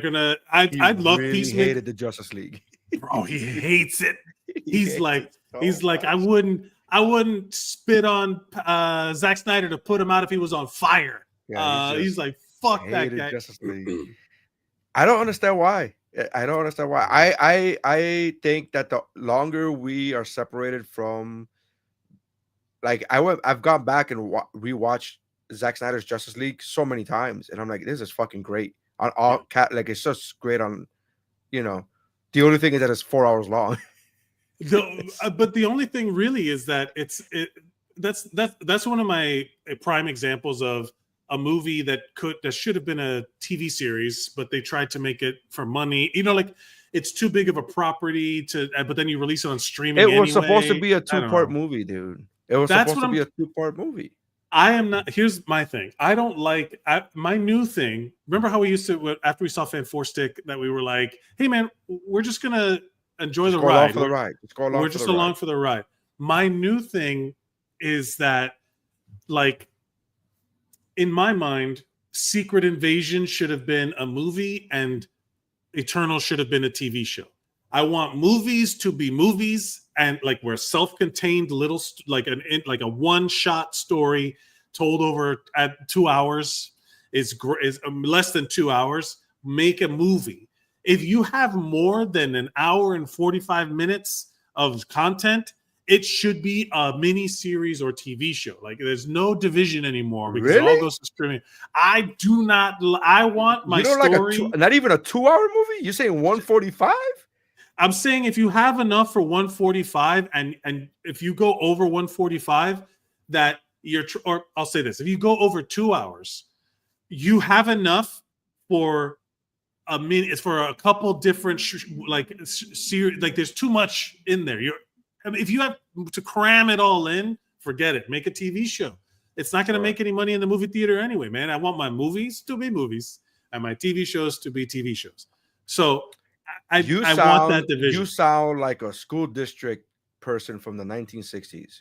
gonna. I love really Peacemaker. Hated the Justice League. Bro, he hates it. He's like, I wouldn't spit on Zack Snyder to put him out if he was on fire. Yeah, he's like, fuck that guy. Justice League. I don't understand why. I think that the longer we are separated from, like, I've gone back and rewatched Zack Snyder's Justice League so many times, and I'm like, this is fucking great. On all like it's just great on, the only thing is that it's 4 hours long. But the only thing really is that that's one of my prime examples of a movie that should have been a TV series, but they tried to make it for money. Like it's too big of a property to, but then you release it on streaming. It was supposed to anyway. be a I don't 2-part know. movie, dude. It was That's supposed what to be a 2-part movie. I am not. Here's my thing. I don't like my new thing. Remember how we used to, after we saw Fan Four Stick, that we were like, "Hey, man, we're just gonna enjoy the ride. For the ride. Just go along. We're just along for the ride." My new thing is that, like, in my mind, Secret Invasion should have been a movie, and Eternal should have been a TV show. I want movies to be movies, and like we're self-contained little like a one-shot story told over at 2 hours is less than 2 hours. Make a movie. If you have more than an hour and 45 minutes of content, it should be a mini series or TV show. Like there's no division anymore because it all goes to streaming. I do not. I want my story. Like not even a 2-hour movie. You're saying 145? I'm saying if you have enough for 145, and if you go over 145, that you're. Or I'll say this: if you go over 2 hours, you have enough for a minute. It's for a couple different series. Like there's too much in there. If you have to cram it all in, forget it. Make a TV show. It's not going to make any money in the movie theater anyway, man. I want my movies to be movies and my TV shows to be TV shows. So I want that division. You sound like a school district person from the 1960s,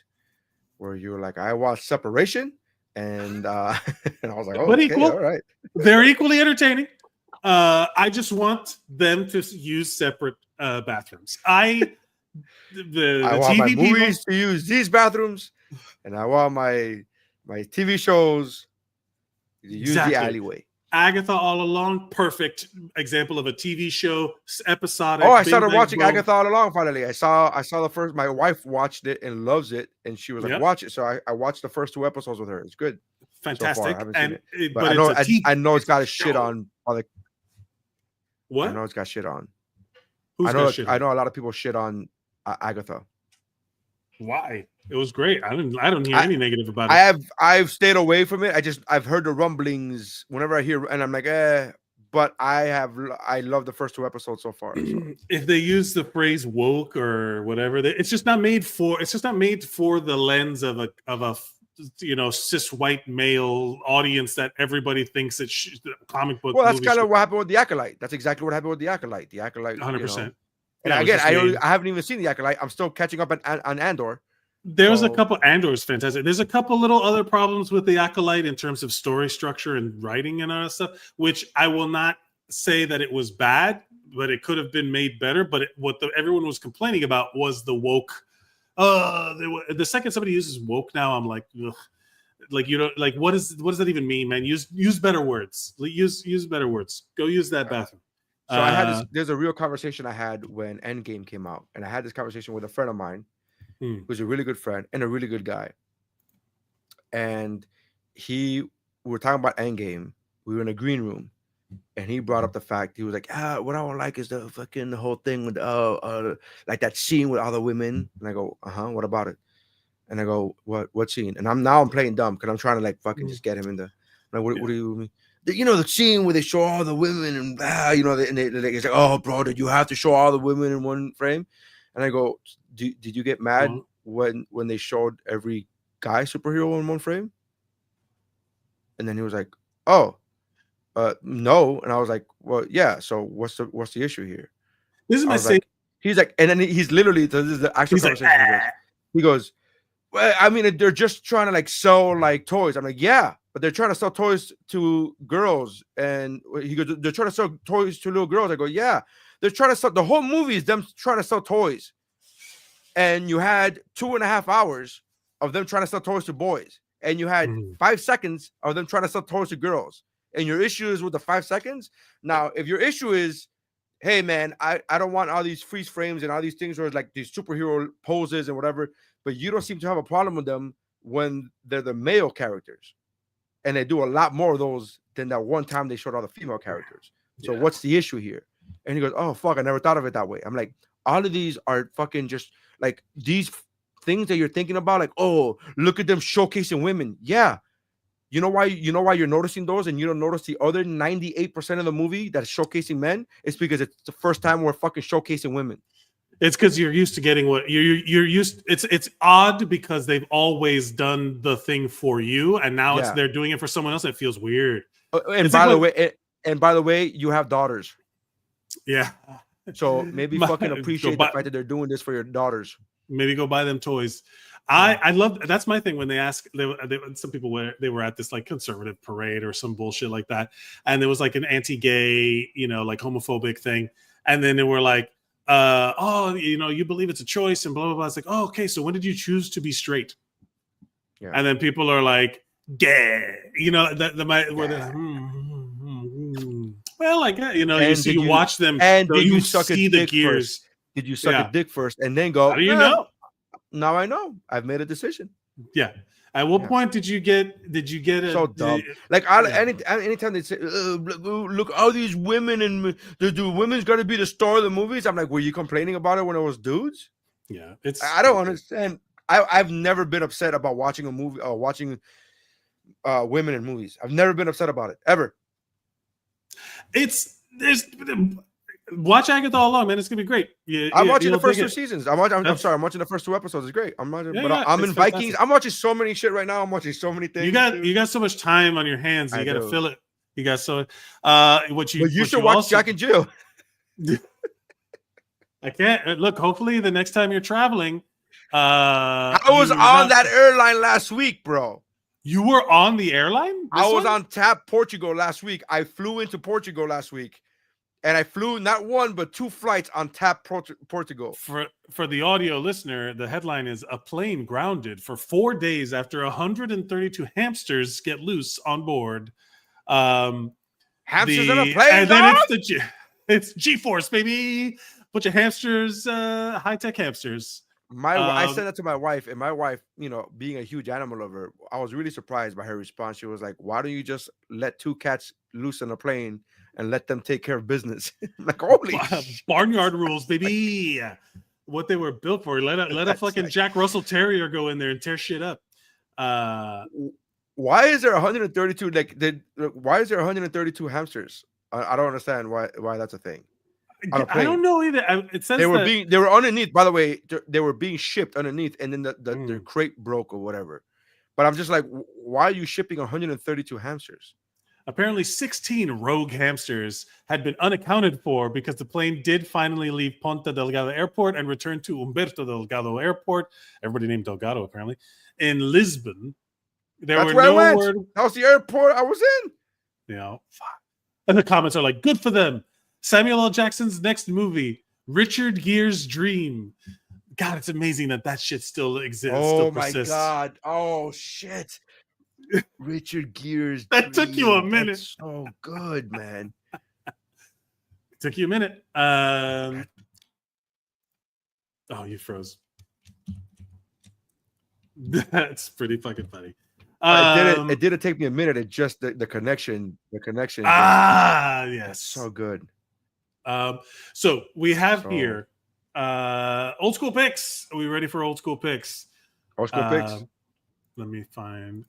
where you were like, I watched Separation, and and I was like, oh, but okay, equal, all right. They're equally entertaining. I just want them to use separate bathrooms. I want my movies to use these bathrooms, and I want my TV shows to use the alleyway. Agatha All Along, perfect example of a TV show, episodic. Oh, I started watching Agatha All Along finally. I saw the first. My wife watched it and loves it, and she was like, "Watch it." So I watched the first 2 episodes with her. It's good, fantastic. So far. I haven't seen it. But I know it's got a shit on. What? I know it's got shit on. Who's got shit on? I know a lot of people shit on Agatha. Why? It was great. I don't hear any negative about it. I've stayed away from it. I've heard the rumblings whenever I hear, and I'm like, but I love the first 2 episodes so far. So. If they use the phrase woke or whatever, it's just not made for the lens of a cis white male audience that everybody thinks it's comic book. Well, that's kind of what happened with The Acolyte. That's exactly what happened with The Acolyte. The Acolyte, 100%. And again, I haven't even seen The Acolyte. I'm still catching up on Andor. There's a couple. Andor's fantastic. There's a couple little other problems with The Acolyte in terms of story structure and writing and all that stuff, which I will not say that it was bad, but it could have been made better. But everyone was complaining about was the woke. The second somebody uses woke now, I'm like, ugh. Like what does that even mean, man? Use better words. Use better words. Go use that bathroom. So there's a real conversation I had when Endgame came out, and I had this conversation with a friend of mine who's a really good friend and a really good guy. And we were talking about Endgame. We were in a green room, and he brought up the fact, he was like, what I don't like is the whole thing with like that scene with all the women. And I go, what about it? And I go, what scene? And I'm playing dumb because I'm trying to like fucking just get him in the like, what do you mean? The scene where they show all the women and and it's like, oh, bro, did you have to show all the women in one frame? And I go, did you get mad when they showed every guy superhero in one frame? And then he was like, oh, no. And I was like, well, yeah. So what's the issue here? This is my say. He's like, and then he's literally, this is the actual conversation. Like, he goes, well, I mean, they're just trying to like sell like toys. I'm like, yeah, but they're trying to sell toys to girls. And he goes, they're trying to sell toys to little girls. I go, yeah, they're trying to sell, the whole movie is them trying to sell toys. And you had 2.5 hours of them trying to sell toys to boys. And you had 5 seconds of them trying to sell toys to girls. And your issue is with the 5 seconds. Now, if your issue is, hey, man, I don't want all these freeze frames and all these things where it's like these superhero poses and whatever, but you don't seem to have a problem with them when they're the male characters. And they do a lot more of those than that one time they showed all the female characters. So what's the issue here? And he goes, oh, fuck, I never thought of it that way. I'm like, all of these are fucking just like these things that you're thinking about, like, oh, look at them showcasing women. Yeah. You know why you're noticing those and you don't notice the other 98% of the movie that's showcasing men? It's because it's the first time we're fucking showcasing women. It's because you're used to getting what you're used. It's odd because they've always done the thing for you, and now they're doing it for someone else. It feels weird. And by the way, you have daughters. Yeah. So maybe fucking appreciate the fact that they're doing this for your daughters. Maybe go buy them toys. I love that's my thing when they ask some people were at this like conservative parade or some bullshit like that, and there was like an anti-gay, like homophobic thing, and then they were like, you believe it's a choice and blah blah blah. It's like, oh, okay, so when did you choose to be straight? Yeah. And then people are like, gay, well, like you see, you watch them, and you suck see the gears. First? Did you suck a dick first and then go? How do you know? Now I know. I've made a decision. Yeah. At what point did you get a so dumb? Like anytime they say, look, all these women and the women's got to be the star of the movies. I'm like, were you complaining about it when it was dudes? Yeah, I don't understand. I've never been upset about watching a movie or watching women in movies. I've never been upset about it ever. Watch Agatha all along, man. It's gonna be great. I'm watching the first 2 seasons. I'm watching the first 2 episodes. It's great. I'm in Vikings. Fantastic. I'm watching so many shit right now. I'm watching so many things. You got so much time on your hands. You got to fill it. You got so you should watch Jack and Jill. I can't look. Hopefully, the next time you're traveling, I was on that airline last week, bro. You were on the airline? I was on TAP Portugal last week. I flew into Portugal last week. And I flew not 1 but 2 flights on TAP Portugal. For the audio listener, the headline is "A plane grounded for 4 days after 132 hamsters get loose on board." Hamsters on a plane, and then it's G-force, baby. Bunch of hamsters, high-tech hamsters. I said that to my wife, and my wife, being a huge animal lover, I was really surprised by her response. She was like, "Why don't you just let 2 cats loose on a plane and let them take care of business?" I'm like, holy barnyard rules, baby. What they were built for. Let a fucking Jack Russell Terrier go in there and tear shit up. Why is there 132? Why is there 132 hamsters? I don't understand why that's a thing. I don't know either. It says they were underneath. By the way, they were being shipped underneath, and then the crate broke or whatever. But I'm just like, why are you shipping 132 hamsters? Apparently, 16 rogue hamsters had been unaccounted for because the plane did finally leave Ponta Delgado Airport and return to Humberto Delgado Airport. Everybody named Delgado, apparently, in Lisbon. That's where I went. That was the airport I was in. And the comments are like, good for them. Samuel L. Jackson's next movie, Richard Gere's Dream. God, it's amazing that shit still exists. Oh, my God. Oh, shit. Richard Gere's That Dream. Took you a minute. That's so good, man. It took you a minute. You froze. That's pretty fucking funny. It didn't take me a minute. It just the connection. The connection. Yes. So good. So we have here old school picks. Are we ready for old school picks? Old school picks. Let me find.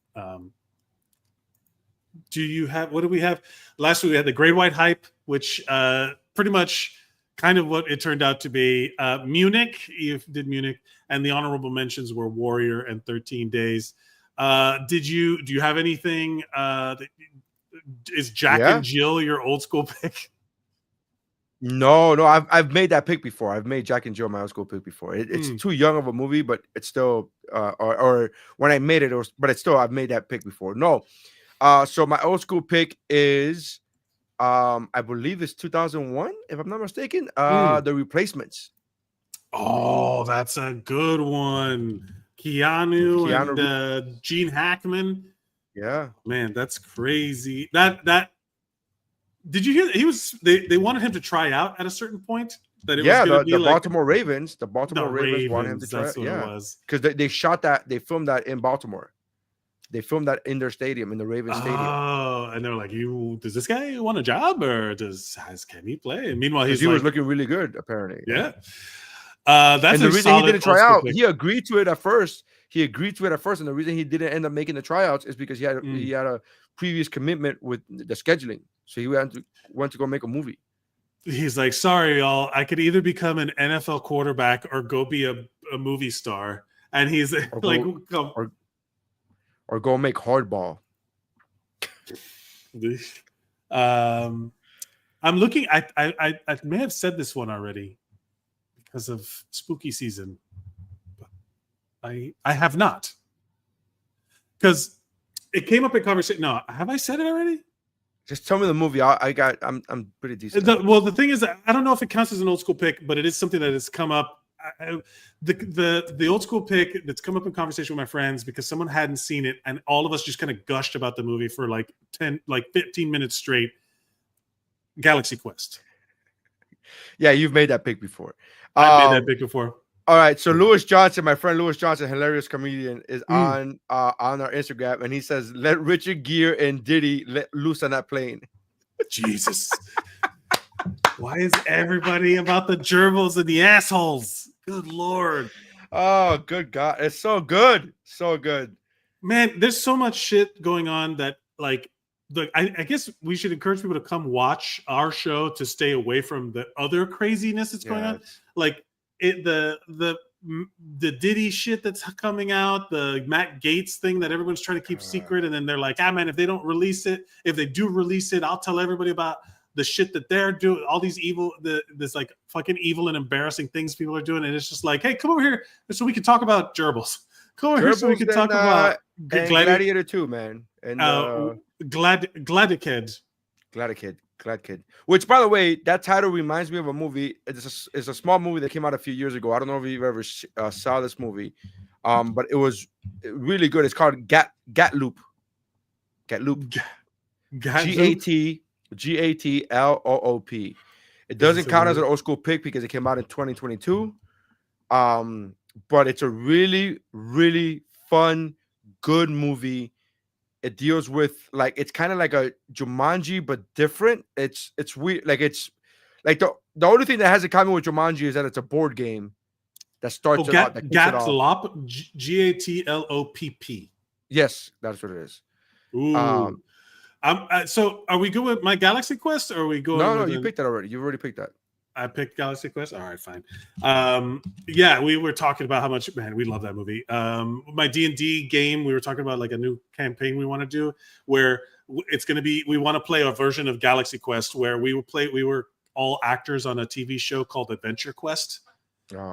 Do you have? What do we have? Last week we had the Great White Hype, which pretty much kind of what it turned out to be. Munich, you did Munich, and the honorable mentions were Warrior and 13 Days. Do you have anything? Is Jack and Jill your old school pick? No, I've made that pick before. I've made Jack and Jill my old school pick before. It's too young of a movie, but it's still or when I made it, but it's still I've made that pick before. No, so my old school pick is I believe it's 2001, if I'm not mistaken. The Replacements. Oh, that's a good one. Keanu and Gene Hackman. Yeah, man, that's crazy. That did you hear? They wanted him to try out at a certain point. That it was the Baltimore Ravens. The Baltimore Ravens wanted him to try. Because they shot that. They filmed that in Baltimore. They filmed that in their stadium, in the Ravens stadium. Oh, and they're like, does this guy want a job or can he play? And meanwhile, he was looking really good, apparently. Yeah. That's the reason he didn't try out. Pick. He agreed to it at first. he agreed to it at first, and the reason he didn't end up making the tryouts is because he had a previous commitment with the scheduling, so he went to go make a movie. He's like, sorry, y'all. I could either become an NFL quarterback or go be a movie star. And he's or go make hardball. I'm looking. I may have said this one already because of spooky season. But I have not, because it came up in conversation. No, have I said it already? Just tell me the movie. I'm pretty decent. The thing is, I don't know if it counts as an old school pick, but it is something that has come up. The old school pick that's come up in conversation with my friends because someone hadn't seen it, and all of us just kind of gushed about the movie for like 15 minutes straight. Galaxy Quest. Yeah, you've made that pick before. I made that pick before. All right, so Lewis Johnson, my friend Lewis Johnson, hilarious comedian, is on our Instagram, and he says, "Let Richard Gere and Diddy let loose on that plane." Jesus, why is everybody about the gerbils and the assholes? Good Lord! Oh, good God, it's so good, so good, man. There's so much shit going on that, like, I guess we should encourage people to come watch our show to stay away from the other craziness that's going on, like. The Diddy shit that's coming out, the Matt Gaetz thing that everyone's trying to keep secret, and then they're like, man, if they don't release it, if they do release it, I'll tell everybody about the shit that they're doing, all these this like fucking evil and embarrassing things people are doing, and it's just like, hey, come over here so we can talk about gerbils. Come over here so we can talk about Gladiator 2, man, and Gladkid. Which, by the way, that title reminds me of a movie. It's a small movie that came out a few years ago. I don't know if you've ever saw this movie, but it was really good. It's called Gatloop. Gatloop. It doesn't count as an old school pick because it came out in 2022. But it's a really, really fun, good movie. It deals with, like, it's kind of like a Jumanji but different. It's weird. Like, it's like the only thing that has in common with Jumanji is that it's a board game that starts it out. Gatlop, Gatlopp. Yes, that's what it is. Ooh. So are we good with my Galaxy Quest, or are we going? No, you picked that already. You've already picked that. I picked Galaxy Quest. All right, fine. Yeah, we were talking about how much, man, we love that movie. My D&D game, we were talking about like a new campaign we want to do where it's going to be, we want to play a version of Galaxy Quest where we were all actors on a TV show called Adventure Quest.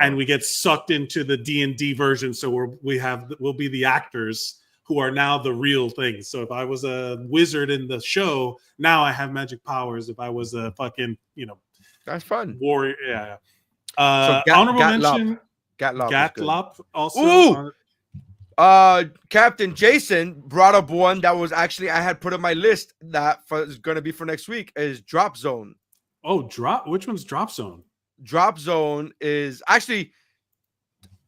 And we get sucked into the D&D version. So we'll be the actors who are now the real thing. So if I was a wizard in the show, now I have magic powers. If I was a fucking, that's fun. Warrior, yeah. Honorable mention, Gatlop also. Ooh. Captain Jason brought up one that was actually I had put on my list that is going to be for next week is Drop Zone. Oh, which one's Drop Zone? Drop Zone is actually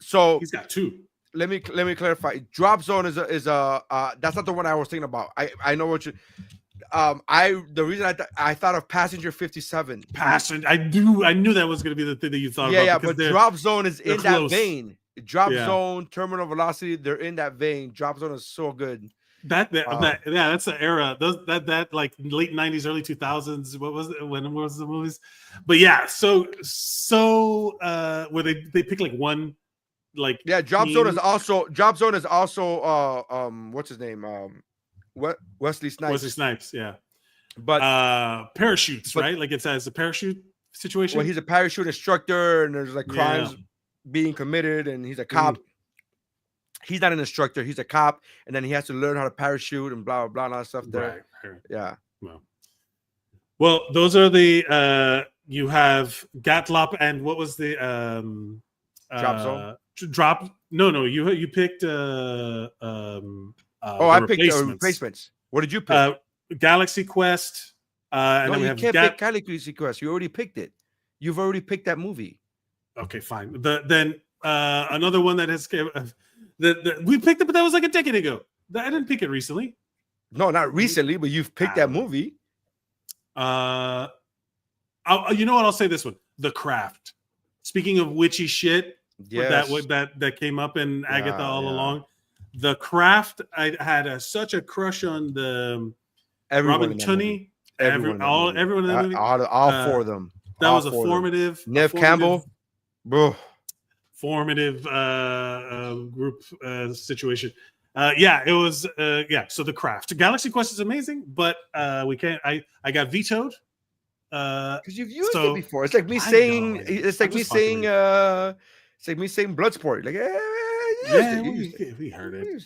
so he's got two. Let me clarify. Drop Zone is a that's not the one I was thinking about. I know what you. The reason I thought of Passenger 57. I knew that was going to be the thing that you thought about. Yeah, but Drop Zone is in close. that vein. Drop Zone, Terminal Velocity, they're in that vein. Drop Zone is so good. That's the era. That like late 90s, early 2000s. What was it? When was the movies? But yeah, so where they pick like one, like Drop Zone is also what's his name? Wesley Snipes. Yeah. But parachutes, right? Like it's as a parachute situation. Well, he's a parachute instructor, and there's like crimes being committed, and he's a cop. He's not an instructor; he's a cop, and then he has to learn how to parachute and blah blah blah and all that stuff. There, right. Yeah. Well, those are the you have Gatlop, and what was the Drop Zone? No, you picked I picked replacements. What did you pick? Galaxy Quest. And then we have can't pick Galaxy Quest. You already picked it. You've already picked that movie. Okay, fine. Then another one that has we picked it, but that was like a decade ago. I didn't pick it recently. No, not recently, but you've picked that movie. You know what? I'll say this one: The Craft. Speaking of witchy shit, Yes. that came up in Agatha all yeah. along. The Craft, I had such a crush on the Everyone Robin in that Tunney. movie. Everyone in that movie. All four of them. That All was a four of them. formative. Nev Campbell, bro. Formative group situation. Yeah, it was. Yeah, so The Craft. Galaxy Quest is amazing, but we can't. I got vetoed. Because you've used so it before. It's like me I saying. know, It's like I'm me just fucking saying. with It's like me saying Bloodsport. Like, yeah, we heard it.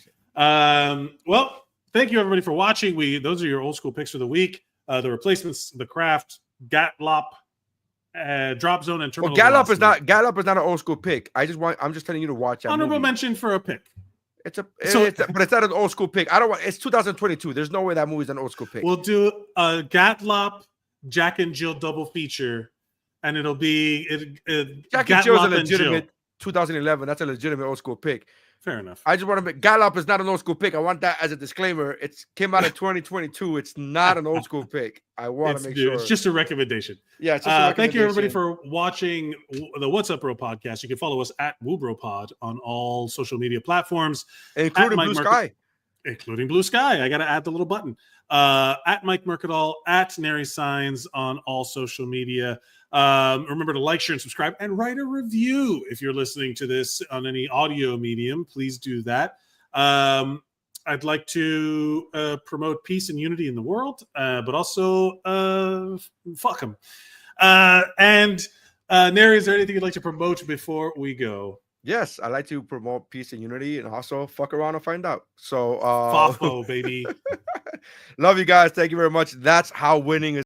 Well, thank you everybody for watching. Those are your old school picks for the week. The replacements: The Craft, Gatlop, Drop Zone, and Terminal. Well, Gallop is not an old school pick. I'm just telling you to watch that Honorable movie. mention for a pick. But it's not an old school pick. I don't want. It's 2022. There's no way that movie's an old school pick. We'll do a Gatlop, Jack and Jill double feature, and it'll be Jack and Jill's a legitimate 2011. That's a legitimate old school pick. Fair enough. I just want to make Gallop is not an old school pick. I want that as a disclaimer. It came out in 2022. It's not an old school pick. I want to make sure. It's just a recommendation. Yeah. It's just a thank you everybody recommendation. for watching the What's Up Bro podcast. You can follow us at WuBro Pod on all social media platforms, including Blue Sky. Including Blue Sky. I got to add the little button. At Mike Mercadal, at Nery Saenz on all social media. Remember to like, share, and subscribe, and write a review if you're listening to this on any audio medium. Please do that. I'd like to promote peace and unity in the world, but also fuck them. And Nery, is there anything you'd like to promote before we go? Yes, I like to promote peace and unity, and also fuck around and find out. So, Fafo, baby. Love you guys. Thank you very much. That's how winning is.